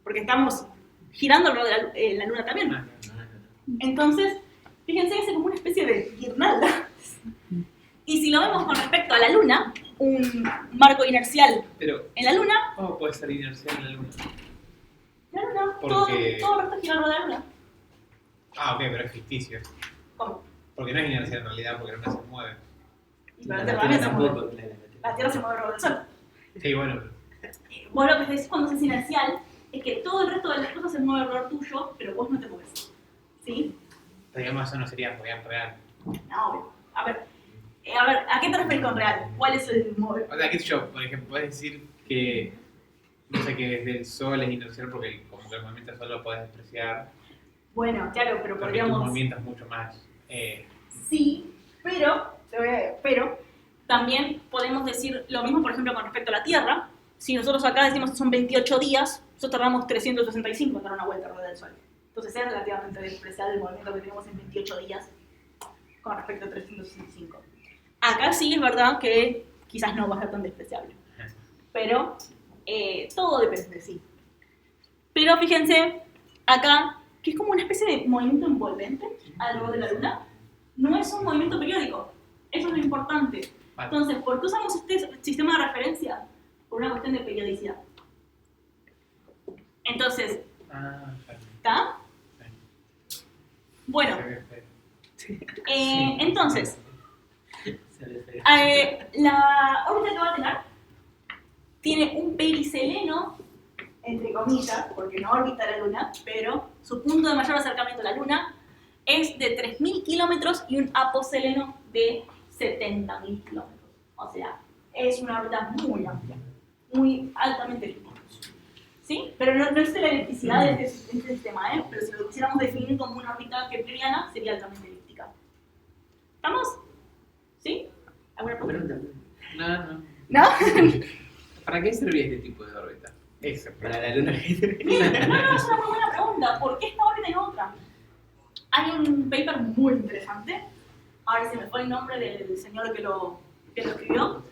porque estamos girando alrededor de la Luna también. Entonces, fíjense que es como una especie de guirnalda. Y si lo vemos con respecto a la Luna, un marco inercial Pero, en la Luna, ¿cómo puede ser inercial en la Luna? la Luna, Porque- todo el resto gira alrededor de la Luna. Ah, ok, pero es ficticio. ¿Cómo? Porque no es inercial en realidad, porque la Luna se mueve. Y la Tierra también se mueve. La Tierra se mueve alrededor del Sol. Sí, bueno. Vos lo que decís cuando es inercial es que todo el resto de las cosas se mueve alrededor tuyo, pero vos no te mueves. ¿Sí? Digamos, eso no sería real. No, a ver, ¿a qué te refieres con real? ¿Cuál es el mover? O sea, qué sé yo, por ejemplo, puedes decir que, no sé, que desde el Sol es inercial porque como que el movimiento del Sol lo puedes despreciar. Bueno, claro, pero Porque tu podríamos... movimiento es mucho más... Sí, pero también podemos decir lo mismo, por ejemplo, con respecto a la Tierra. Si nosotros acá decimos que son 28 días, nosotros tardamos 365 en dar una vuelta alrededor del Sol. Entonces es relativamente despreciable el movimiento que tenemos en 28 días con respecto a 365. Acá sí es verdad que quizás no va a ser tan despreciable, pero todo depende de sí. Pero fíjense acá que es como una especie de movimiento envolvente alrededor de la Luna. No es un movimiento periódico, eso es lo importante. Vale. Entonces, ¿por qué usamos este sistema de referencia? Por una cuestión de periodicidad. Entonces, Ah, claro. ¿está? Bueno, entonces, la órbita que va a tener tiene un periseleno, entre comillas, porque no orbita la Luna, pero su punto de mayor acercamiento a la Luna es de 3.000 kilómetros y un aposeleno de 70.000 kilómetros. O sea, es una órbita muy amplia, muy altamente elíptica. ¿Sí? Pero no es de la elipticidad de este sistema, ¿eh? Pero si lo quisiéramos definir como una órbita kepleriana, sería altamente elíptica. ¿Estamos? ¿Sí? ¿Alguna pregunta? No. ¿No? ¿Para qué serviría este tipo de órbita? Eso. Para la luna. No, es una muy buena pregunta. ¿Por qué esta órbita y no otra? Hay un paper muy interesante. Ahora se me fue el nombre del señor que lo escribió.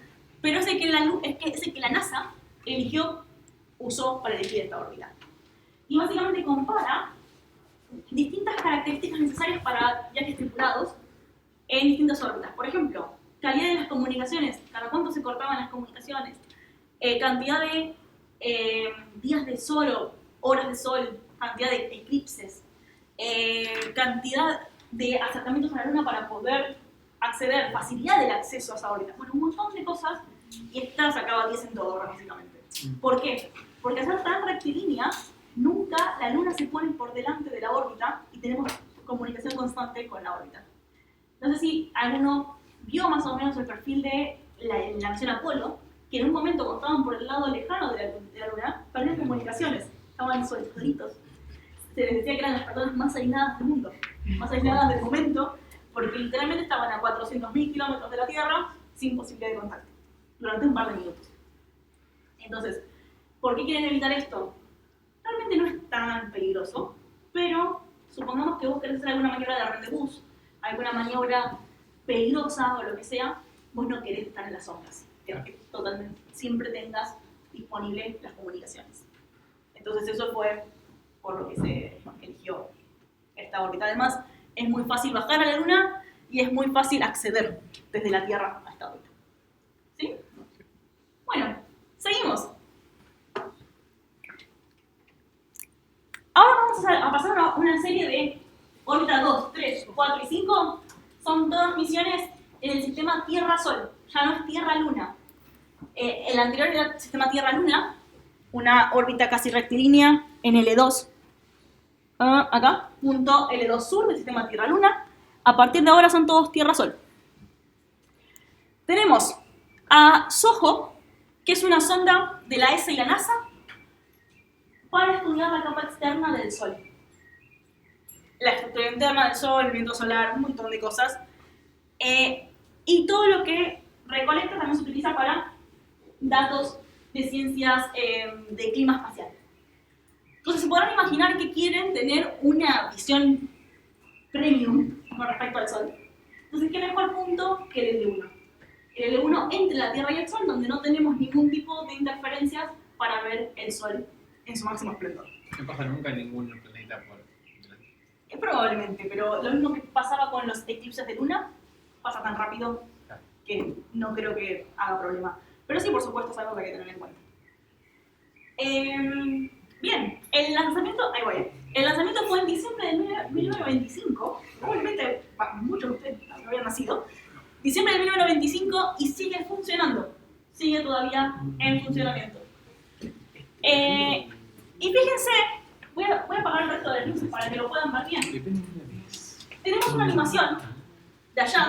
Pero es el que la NASA usó para elegir esta órbita. Y básicamente compara distintas características necesarias para viajes tripulados en distintas órbitas. Por ejemplo, calidad de las comunicaciones, cada cuánto se cortaban las comunicaciones, cantidad de días de sol o horas de sol, cantidad de eclipses, cantidad de acercamientos a la Luna para poder acceder, facilidad del acceso a esa órbita. Bueno, un montón de cosas, y esta sacaba 10 en todo, básicamente. ¿Por qué? Porque al ser tan rectilínea, nunca la Luna se pone por delante de la órbita y tenemos comunicación constante con la órbita. No sé si alguno vio más o menos el perfil de la misión Apolo, que en un momento cuando estaban por el lado lejano de la Luna, perdían comunicaciones, estaban solitos. Se les decía que eran las personas más aisladas del mundo, más aisladas del momento, porque literalmente estaban a 400.000 kilómetros de la Tierra sin posibilidad de contacto, durante un par de minutos. Entonces, ¿por qué quieren evitar esto? Realmente no es tan peligroso, pero supongamos que vos querés hacer alguna maniobra de rendezvous, alguna maniobra peligrosa o lo que sea, vos no querés estar en las sombras. Querés que totalmente siempre tengas disponibles las comunicaciones. Entonces eso fue por lo que se eligió esta órbita. Además, es muy fácil bajar a la Luna y es muy fácil acceder desde la Tierra a esta órbita. ¿Sí? Bueno, seguimos. Ahora vamos a pasar a una serie de órbita 2, 3, 4 y 5. Son todas misiones en el sistema Tierra-Sol. Ya no es Tierra-Luna. El anterior era el sistema Tierra-Luna, una órbita casi rectilínea en L2. Acá, punto L2 sur del sistema Tierra-Luna. A partir de ahora son todos Tierra-Sol. Tenemos a SOHO, que es una sonda de la ESA y la NASA para estudiar la capa externa del Sol. La estructura interna del Sol, el viento solar, un montón de cosas. Y todo lo que recolecta también se utiliza para datos de ciencias de clima espacial. Entonces se podrán imaginar que quieren tener una visión premium con respecto al Sol. Entonces, ¿qué mejor punto que el L1? El L1 entre la Tierra y el Sol, donde no tenemos ningún tipo de interferencias para ver el Sol en su máximo esplendor. No pasa nunca en ningún planeta por delante. Probablemente, pero lo mismo que pasaba con los eclipses de Luna, pasa tan rápido que no creo que haga problema. Pero sí, por supuesto, es algo que hay que tener en cuenta. Bien, el lanzamiento, ahí voy. El lanzamiento fue en diciembre de 1925, probablemente muchos de ustedes no habían nacido. Diciembre de 1925 y sigue funcionando, sigue todavía en funcionamiento. Y fíjense, voy a apagar el resto de luces para que lo puedan ver bien. Tenemos una animación de allá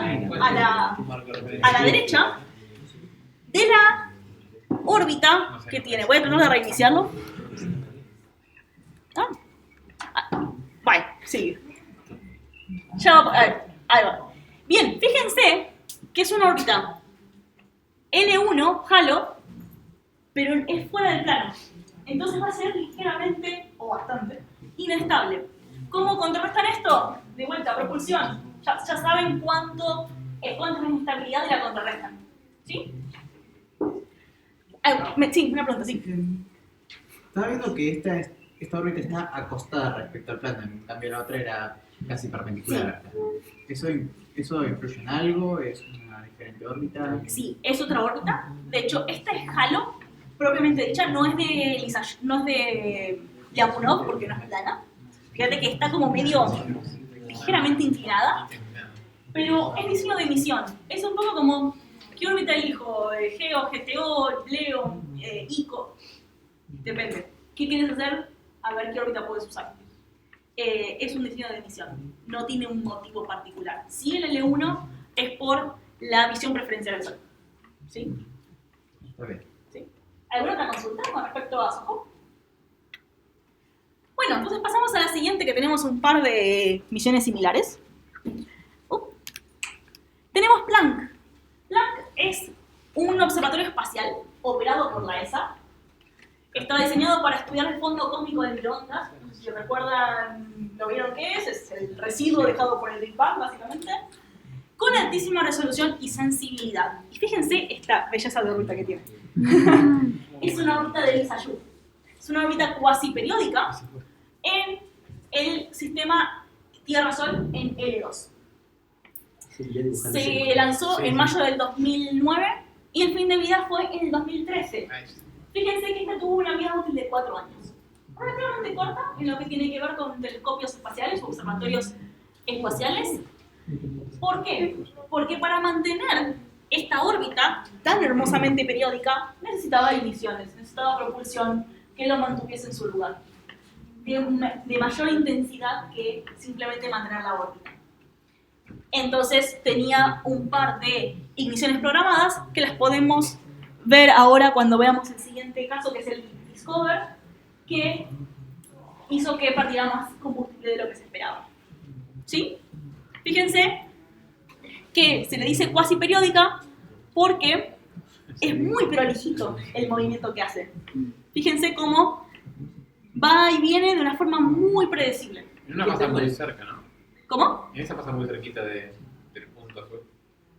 a la derecha de la órbita que tiene. Voy a tratar de reiniciarlo. Vale, sigue. Ahí va. Bien, fíjense que es una órbita L1, Halo, pero es fuera del plano. Entonces va a ser ligeramente, o bastante, inestable. ¿Cómo contrarrestan esto? De vuelta, propulsión. Ya saben cuánto es la inestabilidad de la contrarrestan. ¿Sí? Sí, una pregunta, sí. Estaba viendo que esta órbita está acostada respecto al plano, en cambio la otra era casi perpendicular. Sí. ¿Eso influye en algo? ¿Es una diferente órbita? Sí, es otra órbita. De hecho, esta es Halo, propiamente dicha, no es de Lyapunov porque no es plana. Fíjate que está como medio ligeramente inclinada, pero es diseño de misión. Es un poco como, ¿qué órbita elijo? Geo, GTO, Leo, ICO. Depende. ¿Qué quieres hacer? A ver qué órbita puedes usar. Es un diseño de misión, no tiene un motivo particular. Si el L1 es por la visión preferencial del Sol. ¿Sí? Está bien. ¿Sí? ¿Alguna otra consulta con respecto a SOHO? Bueno, entonces pasamos a la siguiente, que tenemos un par de misiones similares. Tenemos Planck. Planck es un observatorio espacial operado por la ESA. Está diseñado para estudiar el fondo cósmico de microondas. No sé si recuerdan, ¿lo vieron qué es? Es el residuo dejado por el Big Bang, básicamente. Con altísima resolución y sensibilidad. Y fíjense esta belleza de órbita que tiene. Es una órbita de Lissajous. Es una órbita cuasi periódica en el sistema Tierra-Sol en L2. Se lanzó en mayo del 2009 y el fin de vida fue en el 2013. Fíjense que esta tuvo una vida útil de 4 años. Relativamente corta en lo que tiene que ver con telescopios espaciales o observatorios espaciales. ¿Por qué? Porque para mantener esta órbita tan hermosamente periódica necesitaba emisiones, necesitaba propulsión que lo mantuviese en su lugar, de mayor intensidad que simplemente mantener la órbita. Entonces tenía un par de igniciones programadas que las podemos ver ahora cuando veamos el siguiente caso, que es el Discover, que hizo que partiera más combustible de lo que se esperaba. ¿Sí? Fíjense que se le dice cuasi periódica porque es muy prolijito el movimiento que hace. Fíjense cómo va y viene de una forma muy predecible. En una pasa muy cerca, ¿no? ¿Cómo? En esa pasa muy cerquita del punto azul.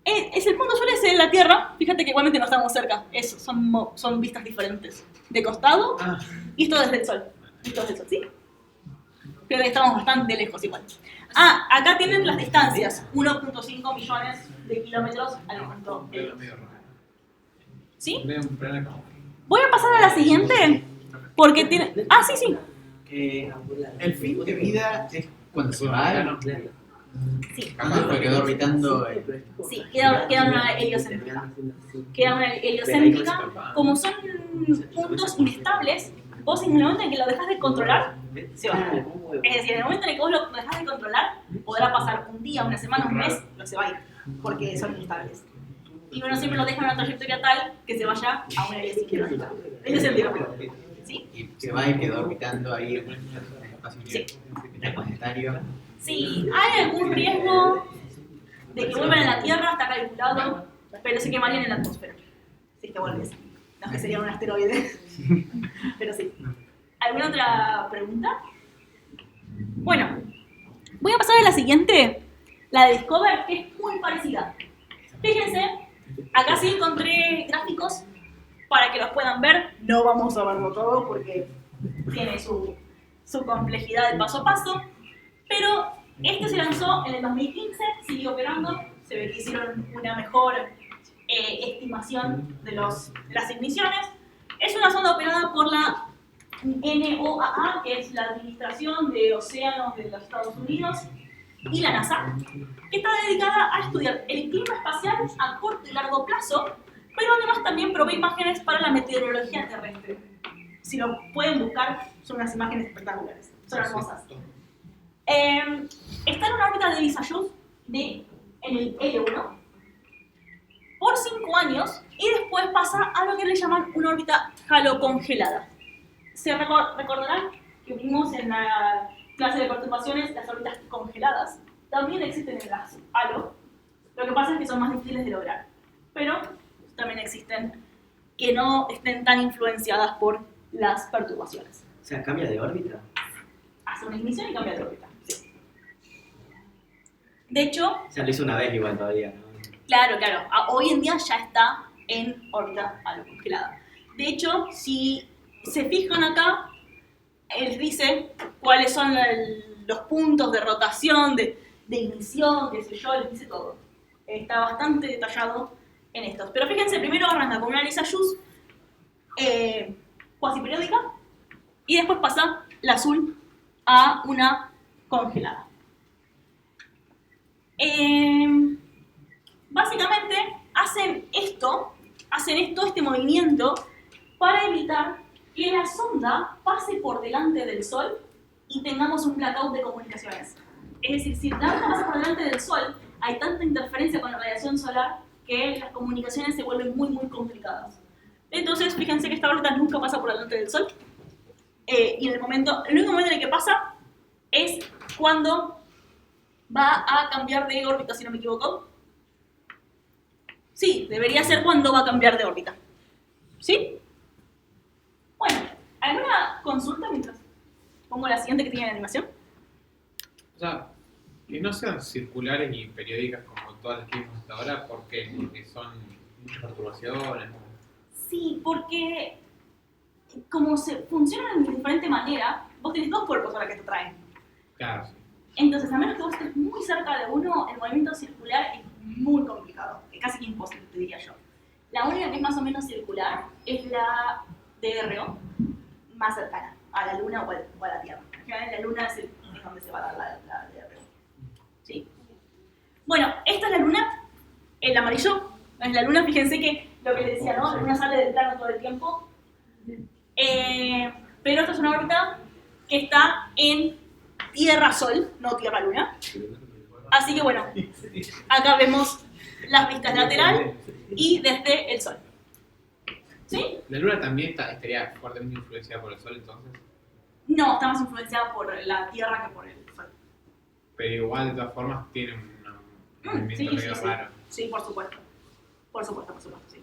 El punto suele ser la Tierra. Fíjate que igualmente no estamos cerca. Eso, son vistas diferentes. De costado y esto desde el Sol. Esto desde el Sol, ¿sí? Pero estamos bastante lejos igual. Acá tienen las distancias. 1.5 millones de kilómetros al punto. ¿Sí? Voy a pasar a la siguiente. Porque tiene... sí. El fin de vida es cuando se va. Sí. Porque quedó orbitando. Sí, queda una heliocéntrica. Queda una heliocéntrica. Como son puntos inestables, vos en el momento en que lo dejas de controlar, se va. Es decir, en el momento en el que vos lo dejas de controlar, podrá pasar un día, una semana, un mes, no se va a ir, porque son inestables. Y uno siempre lo deja en una trayectoria tal que se vaya a una heliocéntrica. ¿Sí? Y se va y quedó orbitando ahí en el espacio interplanetario. Sí, hay algún riesgo de que vuelvan a la Tierra, está calculado, pero se quemarían en la atmósfera. Si es que vuelves. No es que sería un asteroide. Pero sí. ¿Alguna otra pregunta? Bueno, voy a pasar a la siguiente, la de Discover, que es muy parecida. Fíjense, acá sí encontré gráficos para que los puedan ver. No vamos a verlo todo porque tiene su complejidad de paso a paso. Pero este se lanzó en el 2015, sigue operando. Se ve que hicieron una mejor estimación de las igniciones. Es una sonda operada por la NOAA, que es la Administración de Océanos de los Estados Unidos, y la NASA, que está dedicada a estudiar el clima espacial a corto y largo plazo, pero además también provee imágenes para la meteorología terrestre. Si lo pueden buscar, son unas imágenes espectaculares, son hermosas. Está en una órbita de Soyuz en el L1 por 5 años y después pasa a lo que le llaman una órbita halocongelada. Se recordarán que vimos en la clase de perturbaciones las órbitas congeladas. También existen en las halo. Lo que pasa es que son más difíciles de lograr. Pero también existen que no estén tan influenciadas por las perturbaciones. O sea, cambia de órbita. Hace una ignición y cambia de órbita. Sí. De hecho... O sea, lo hizo una vez igual todavía, ¿no? Claro. Hoy en día ya está en órbita halocongelada. De hecho, si se fijan acá, él dice cuáles son los puntos de rotación, de ignición, qué sé yo, les dice todo. Está bastante detallado en estos. Pero fíjense, primero arranca con una Soyuz cuasi periódica y después pasa la azul a una congelada. Básicamente hacen este movimiento para evitar que la sonda pase por delante del Sol y tengamos un blackout de comunicaciones. Es decir, si la sonda pasa por delante del Sol, hay tanta interferencia con la radiación solar que las comunicaciones se vuelven muy, muy complicadas. Entonces, fíjense que esta órbita nunca pasa por delante del Sol. Y el único momento en el que pasa es cuando va a cambiar de órbita, si no me equivoco. Sí, debería ser cuando va a cambiar de órbita. ¿Sí? Bueno, ¿alguna consulta mientras pongo la siguiente que tiene la animación? O sea, que no sean circulares y periódicas como todas las que vimos hasta ahora, ¿por qué? Porque son muchas perturbaciones. Sí, porque como funcionan de diferente manera, vos tenés dos cuerpos ahora que te traen. Claro, sí. Entonces, a menos que vos estés muy cerca de uno, el movimiento circular es muy complicado, es casi imposible, te diría yo. La única que es más o menos circular es la DRO, más cercana a la Luna o a la Tierra. En general, la Luna es donde se va a dar la DRO. Bueno, esta es la luna, el amarillo es la luna, fíjense que lo que les decía, ¿no? La luna sale del plano todo el tiempo. Pero esta es una órbita que está en Tierra-Sol, no Tierra-Luna. Así que bueno, acá vemos las vistas lateral y desde el Sol. ¿Sí? ¿La Luna también estaría fuertemente influenciada por el Sol entonces? No, está más influenciada por la Tierra que por el Sol. Pero igual, de todas formas, tiene un movimiento medio raro. Sí, por supuesto. Por supuesto, sí.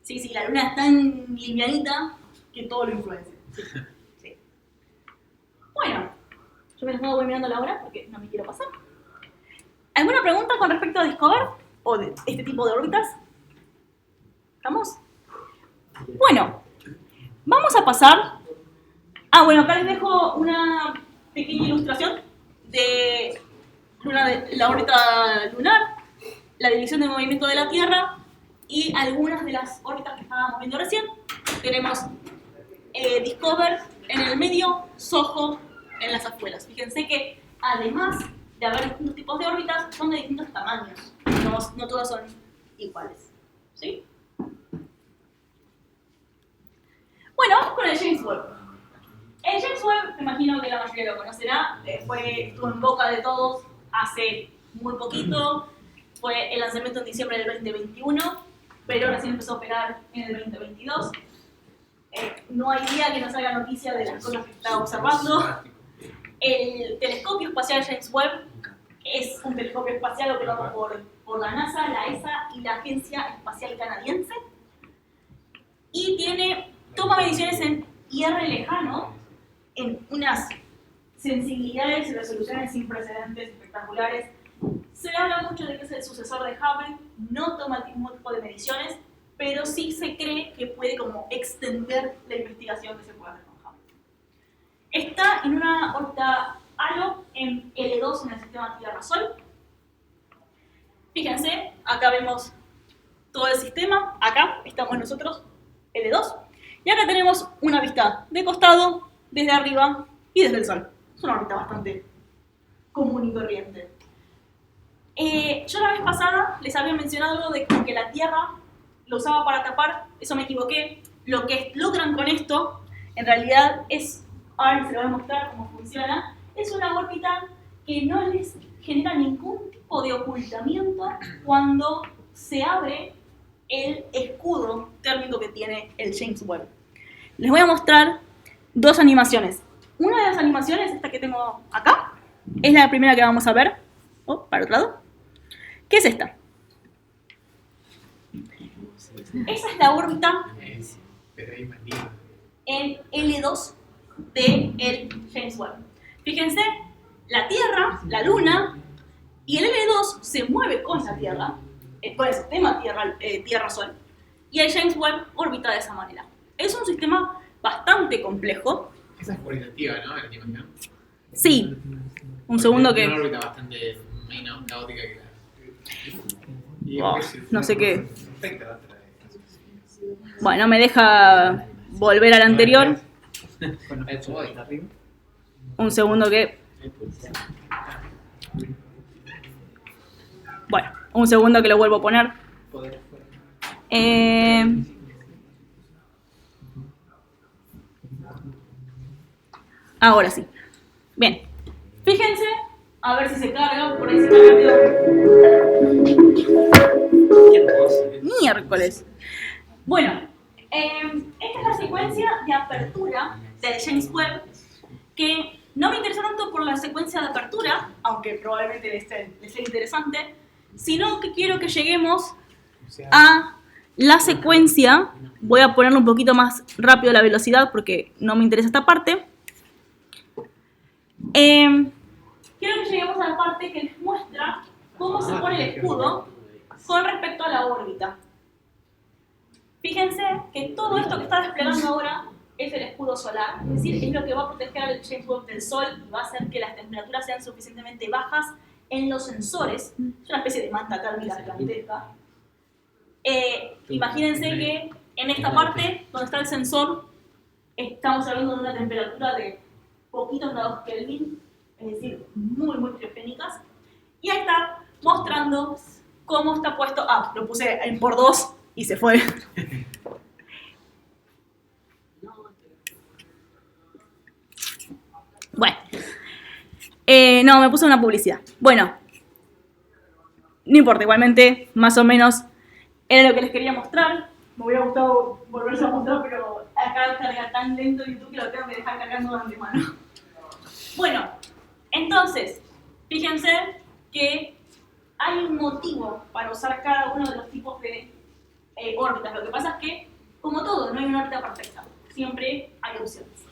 Sí, la Luna es tan livianita que todo lo influencia. Sí. Bueno, yo me voy mirando la hora porque no me quiero pasar. ¿Alguna pregunta con respecto a Discover o de este tipo de órbitas? ¿Estamos? Bueno, vamos a pasar. Bueno, acá les dejo una pequeña ilustración de la órbita lunar, la dirección de movimiento de la Tierra y algunas de las órbitas que estábamos viendo recién. Tenemos Discover en el medio, SOHO en las afueras. Fíjense que además de haber distintos tipos de órbitas, son de distintos tamaños. No todas son iguales. ¿Sí? Bueno, vamos con el James Webb. El James Webb, me imagino que la mayoría lo conocerá, estuvo en boca de todos hace muy poquito, fue el lanzamiento en diciembre del 2021, pero recién empezó a operar en el 2022. No hay día que no salga noticia de las cosas que está observando. El telescopio espacial James Webb es un telescopio espacial operado por la NASA, la ESA y la Agencia Espacial Canadiense, y toma mediciones en IR lejano, en unas sensibilidades y resoluciones sin precedentes espectaculares. Se habla mucho de que es el sucesor de Hubble, no toma el mismo tipo de mediciones, pero sí se cree que puede como extender la investigación que se puede hacer con Hubble. Está en una órbita halo en L2 en el sistema Tierra-Sol. Fíjense, acá vemos todo el sistema, acá estamos nosotros, L2, y acá tenemos una vista de costado, desde arriba y desde el Sol. Es una órbita bastante común y corriente. Yo la vez pasada les había mencionado algo de que la Tierra lo usaba para tapar, eso me equivoqué. Lo que logran con esto, en realidad es, ahora se lo voy a mostrar cómo funciona, es una órbita que no les genera ningún tipo de ocultamiento cuando se abre el escudo térmico que tiene el James Webb. Les voy a mostrar dos animaciones. Una de las animaciones, esta que tengo acá, es la primera que vamos a ver. Para otro lado. ¿Qué es esta? Esa es la órbita en L2 del James Webb. Fíjense, la Tierra, la Luna y el L2 se mueve con la Tierra, con el sistema Tierra-Sol, y el James Webb orbita de esa manera. Es un sistema bastante complejo. Esa es cualitativa, ¿no? La animación. Sí. Un segundo que... Es una órbita bastante menos caótica que no sé qué. Bueno, me deja volver al anterior. Un segundo que... Bueno, un segundo que lo vuelvo a poner. Ahora sí. Bien. Fíjense, a ver si se carga, por ahí se carga rápido. Miércoles. Bueno, esta es la secuencia de apertura del James Webb, que no me interesa tanto por la secuencia de apertura, aunque probablemente les sea interesante, sino que quiero que lleguemos a la secuencia. Voy a ponerle un poquito más rápido la velocidad porque no me interesa esta parte. Quiero que lleguemos a la parte que les muestra cómo se pone el escudo con respecto a la órbita. Fíjense que todo esto que está desplegando ahora es el escudo solar, es decir, es lo que va a proteger al James Webb del Sol y va a hacer que las temperaturas sean suficientemente bajas en los sensores. Es una especie de manta térmica gigantesca. Imagínense que en esta parte donde está el sensor estamos hablando de una temperatura de poquitos grados Kelvin, es decir, muy criogénicas, y ahí está mostrando cómo está puesto. Ah, lo puse en por 2 y se fue. Bueno. No, me puse una publicidad. Bueno. No importa, igualmente, más o menos era lo que les quería mostrar. Me hubiera gustado volverse a mostrar, pero acá carga tan lento YouTube que lo tengo que dejar cargando de antemano. Bueno, entonces, fíjense que hay un motivo para usar cada uno de los tipos de órbitas. Lo que pasa es que, como todo, no hay una órbita perfecta. Siempre hay opciones.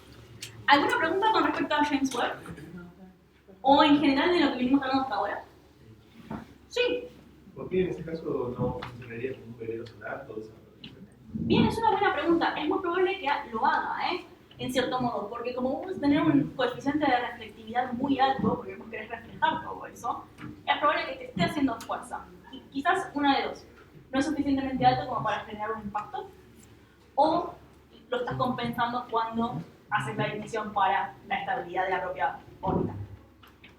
¿Alguna pregunta con respecto a James Webb? ¿O en general de lo que venimos hablando hasta ahora? Sí. ¿Por qué en ese caso no funcionaría como un velero solar todo eso? Bien, es una buena pregunta. Es muy probable que lo haga, en cierto modo, porque como vamos a tener un coeficiente de reflectividad muy alto, porque vos querés reflejar todo eso, es probable que te esté haciendo fuerza. Y quizás una de dos. No es suficientemente alto como para generar un impacto, o lo estás compensando cuando haces la ignición para la estabilidad de la propia órbita.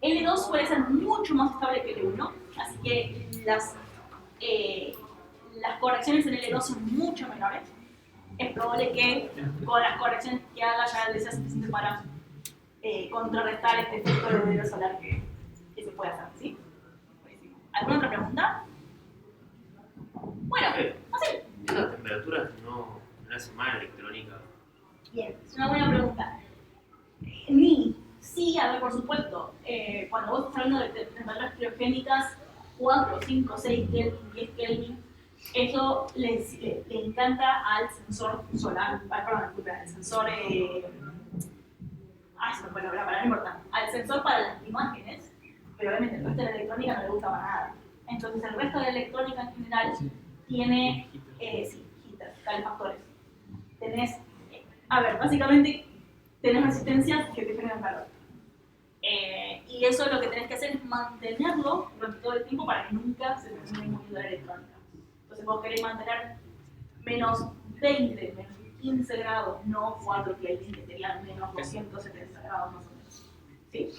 L2 suele ser mucho más estable que L1, así que las correcciones en L2 son mucho menores. Es probable que con las correcciones que haga ya les sea suficiente para contrarrestar este efecto de velero solar que se puede hacer, ¿sí? ¿Alguna otra pregunta? Bueno, así. Esas temperaturas no hacen mal electrónica. Bien, es una buena pregunta. Sí, a ver, por supuesto, cuando vos estás hablando de temperaturas criogénicas, 4, 5, 6 Kelvin, 10 Kelvin, eso le encanta al sensor solar, perdón, disculpa, al sensor, se me fue la palabra, no importa, al sensor para las imágenes, pero obviamente el resto de la electrónica no le gusta para nada. Entonces el resto de la electrónica en general tiene, calefactores. Tenés, básicamente tenés resistencias que te generan calor. Y eso lo que tenés que hacer es mantenerlo durante todo el tiempo para que nunca se termine muriendo la electrónica. Entonces vos querés mantener menos 20, menos 15 grados, no 4 Kelvin, que serían menos 270 grados más o menos. ¿Sí?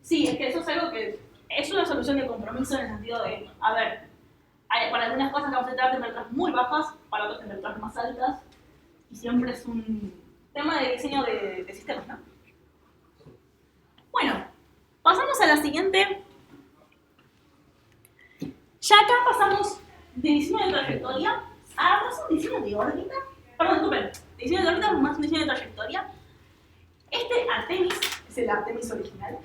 Sí, es que eso es algo que es una solución de compromiso en el sentido de, para algunas cosas vamos a tener temperaturas muy bajas, para otras temperaturas más altas, y siempre es un tema de diseño de sistemas, ¿no? Bueno, pasamos a la siguiente. Ya acá pasamos de diseño de trayectoria a más un diseño de órbita. Perdón, disculpen, diseño de órbita más un diseño de trayectoria. Este Artemis es el Artemis original.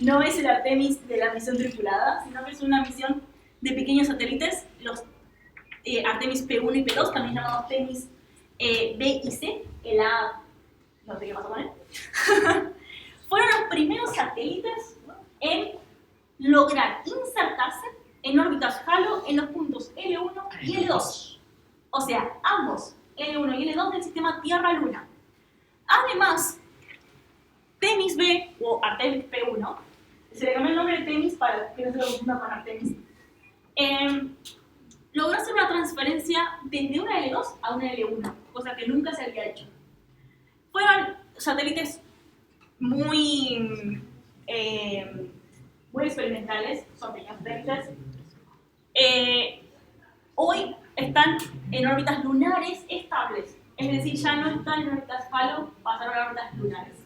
No es el Artemis de la misión tripulada, sino que es una misión de pequeños satélites, los Artemis P1 y P2, también llamados Artemis B y C, el A, no sé qué pasó con él. Fueron los primeros satélites en lograr insertarse en órbitas halo en los puntos L1 y L2. O sea, ambos, L1 y L2 del sistema Tierra-Luna. Además, Temis B o Artemis P1, se le cambió el nombre de Temis para que no se lo confunda con Artemis, logró hacer una transferencia desde una L2 a una L1, cosa que nunca se había hecho. Fueron satélites muy experimentales, son pequeños satélites. Hoy están en órbitas lunares estables, es decir, ya no están en órbitas halo, pasaron a órbitas lunares.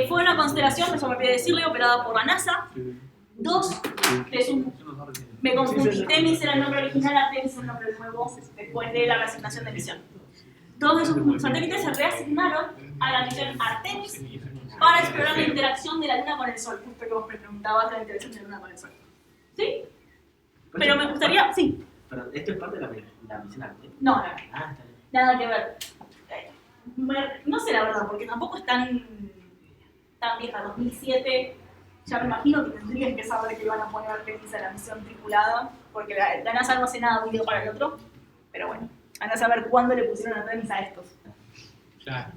Fue una constelación, eso me olvidé decirle, operada por la NASA. Dos de sus... Me confundí, Temis era el nombre original, Artemis es el nombre nuevo después de la reasignación de misión. Dos de sus satélites se reasignaron a la misión Artemis para explorar la interacción de la Luna con el Sol. Justo que vos me preguntabas de la interacción de la Luna con el Sol. ¿Sí? Pero me gustaría... Sí. Perdón, ¿esto es parte de la misión Artemis? No, no. Ah, está bien. Nada que ver. No sé la verdad, porque tampoco es tan vieja. 2007, ya me imagino que tendrían que saber que iban a poner Artemis a la misión tripulada, porque la NASA no hace nada unido para el otro. Pero bueno, van a saber cuándo le pusieron Artemis a estos. Claro.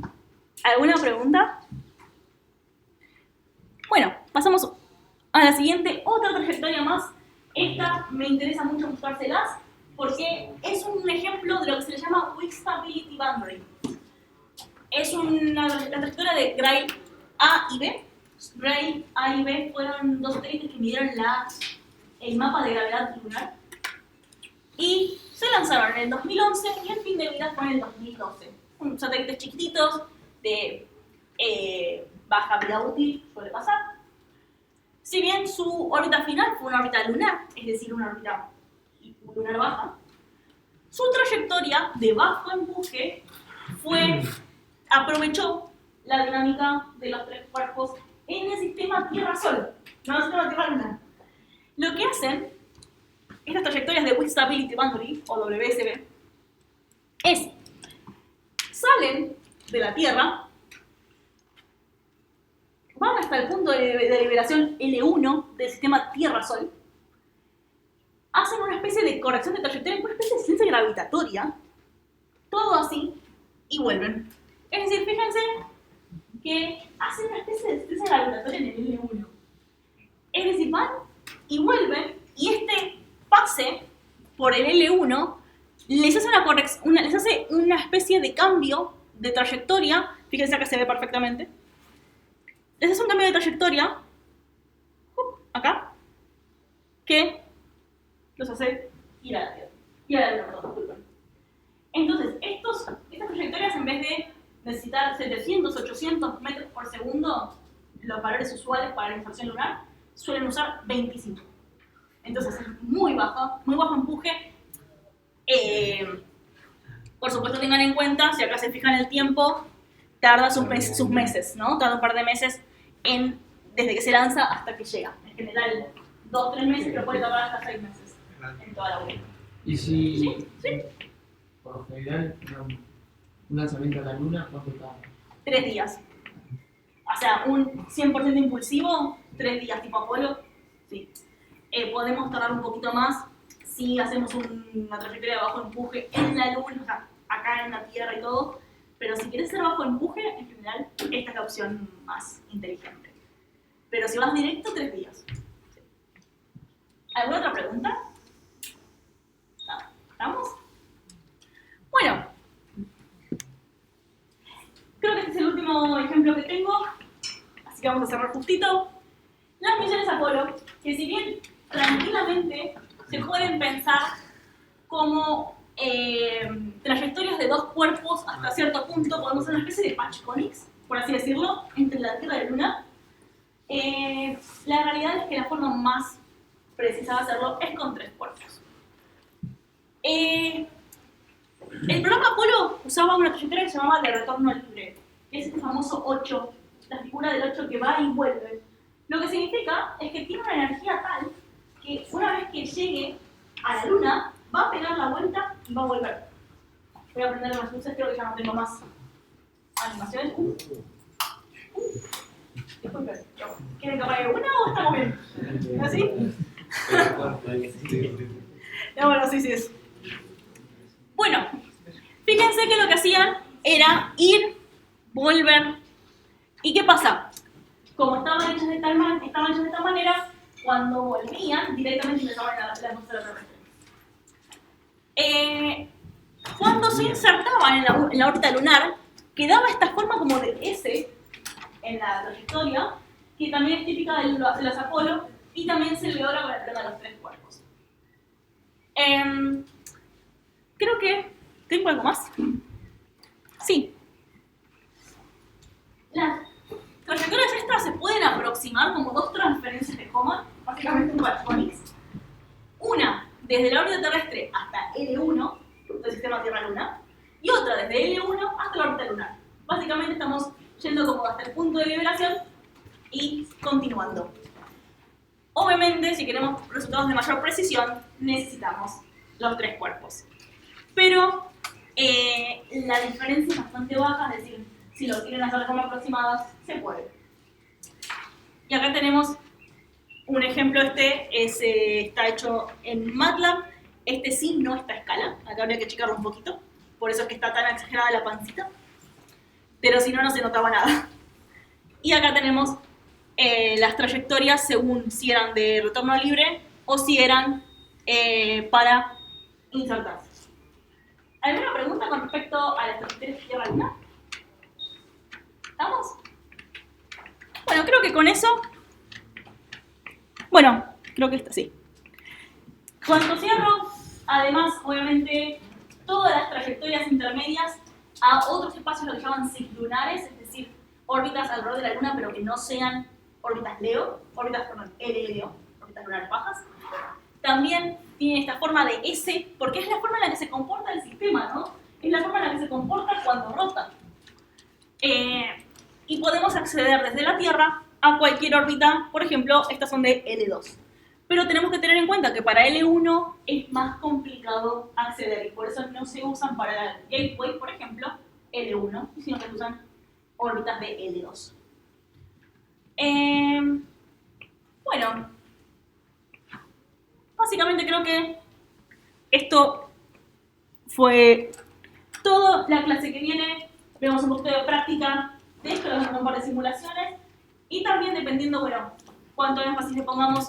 ¿Alguna pregunta? Bueno, pasamos a la siguiente, otra trayectoria más. Esta me interesa mucho mostrárselas porque es un ejemplo de lo que se le llama Weak Stability Boundary. Es la trayectoria de Grail A y B, Ray A y B fueron dos satélites que midieron el mapa de gravedad lunar y se lanzaron en el 2011 y el fin de vida fue en el 2012. Son satélites chiquititos de baja vida útil, suele pasar. Si bien su órbita final fue una órbita lunar, es decir, una órbita lunar baja, su trayectoria de bajo empuje aprovechó la dinámica de los tres cuerpos en el sistema Tierra-Sol, no en el sistema Tierra-Luna. Lo que hacen estas trayectorias de Wind Stability Boundary, o WSB, es salen de la Tierra, van hasta el punto de liberación L1 del sistema Tierra-Sol, hacen una especie de corrección de trayectoria, una especie de ciencia gravitatoria, todo así, y vuelven. Es decir, fíjense que hacen una especie de ciencia gravitatoria en el L1. Es decir, van y vuelven, y este pase por el L1 les hace una especie de cambio de trayectoria, fíjense acá se ve perfectamente, les hace un cambio de trayectoria, acá, que los hace ir a la Tierra. Ir a la Luna, perdón, disculpen. Entonces, estas trayectorias, en vez de necesitar 700, 800 metros por segundo, los valores usuales para la inserción lunar, suelen usar 25. Entonces, es muy bajo empuje. Por supuesto, tengan en cuenta, si acá se fijan el tiempo, tarda sus meses, ¿no? Tarda un par de meses desde que se lanza hasta que llega. En general, 2-3 meses, pero puede tardar hasta 6 meses en toda la vuelta. Y si, ¿Sí? por lo general, un lanzamiento a la luna, ¿cuánto tarda? 3 días. O sea, un 100% impulsivo, 3 días, tipo Apolo, sí. Podemos tardar un poquito más si hacemos una trayectoria de bajo empuje en la luna, o sea, acá en la Tierra y todo, pero si quieres hacer bajo empuje, en general, esta es la opción más inteligente. Pero si vas directo, 3 días. Sí. ¿Alguna otra pregunta? No. ¿Estamos? Bueno, creo que este es el último ejemplo que tengo, así que vamos a cerrar justito. Las misiones Apolo, que si bien tranquilamente se pueden pensar como trayectorias de dos cuerpos hasta cierto punto, podemos hacer una especie de patch conics, por así decirlo, entre la Tierra y la Luna. La realidad es que la forma más precisa de hacerlo es con 3 cuerpos. El programa Apolo usaba una trayectoria que se llamaba de retorno libre, que es el famoso 8, la figura del 8 que va y vuelve. Lo que significa es que tiene una energía tal que una vez que llegue a la Luna, va a pegar la vuelta y va a volver. Voy a prender las luces, creo que ya no tengo más animaciones. Disculpen, ¿quieren que apague una o estamos bien? ¿Así? No, bueno, sí es. Bueno, fíjense que lo que hacían era ir, volver. ¿Y qué pasa? Como estaban hechas de tal manera, cuando volvían, directamente ingresaban en la atmósfera terrestre. Cuando se insertaban en la órbita lunar, quedaba esta forma como de S en la trayectoria, que también es típica de los Apolo, y también se logra con el problema de los 3 cuerpos. Creo que... ¿Tengo algo más? Sí. Las trayectorias estas se pueden aproximar como 2 transferencias de coma, básicamente un patch conics. Una desde la órbita terrestre hasta L1, del sistema Tierra-Luna, y otra desde L1 hasta la órbita lunar. Básicamente estamos yendo como hasta el punto de liberación y continuando. Obviamente, si queremos resultados de mayor precisión, necesitamos los 3 cuerpos. Pero la diferencia es bastante baja, es decir, si lo quieren hacer de forma aproximada, se puede. Y acá tenemos un ejemplo, está hecho en MATLAB. Este sí no está a escala, acá habría que checarlo un poquito, por eso es que está tan exagerada la pancita, pero si no, no se notaba nada. Y acá tenemos las trayectorias según si eran de retorno libre o si eran para insertarse. ¿Alguna pregunta con respecto a las trayectorias de Tierra-Luna? ¿Estamos? Bueno, creo que con eso... Bueno, creo que está así. Cuando cierro, además, obviamente, todas las trayectorias intermedias a otros espacios, lo que llaman circunlunares, es decir, órbitas alrededor de la Luna, pero que no sean órbitas LEO, órbitas, perdón, LLEO, órbitas lunares bajas. También tiene esta forma de S, porque es la forma en la que se comporta el sistema, ¿no? Es la forma en la que se comporta cuando rota. Y podemos acceder desde la Tierra a cualquier órbita, por ejemplo, estas son de L2. Pero tenemos que tener en cuenta que para L1 es más complicado acceder y por eso no se usan para el Gateway, por ejemplo, L1, sino que se usan órbitas de L2. Bueno, básicamente creo que esto fue todo. La clase que viene vemos un poquito de práctica de esto, vamos a hacer un par de simulaciones y también dependiendo, bueno, cuánto énfasis le pongamos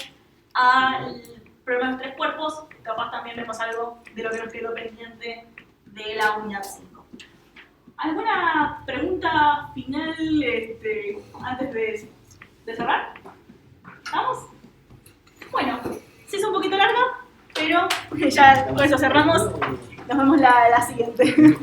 al problema de los tres cuerpos, capaz también vemos algo de lo que nos quedó pendiente de la unidad 5. ¿Alguna pregunta final antes de cerrar? ¿Vamos? Bueno, sí es un poquito larga, pero ya con eso cerramos. Nos vemos la siguiente.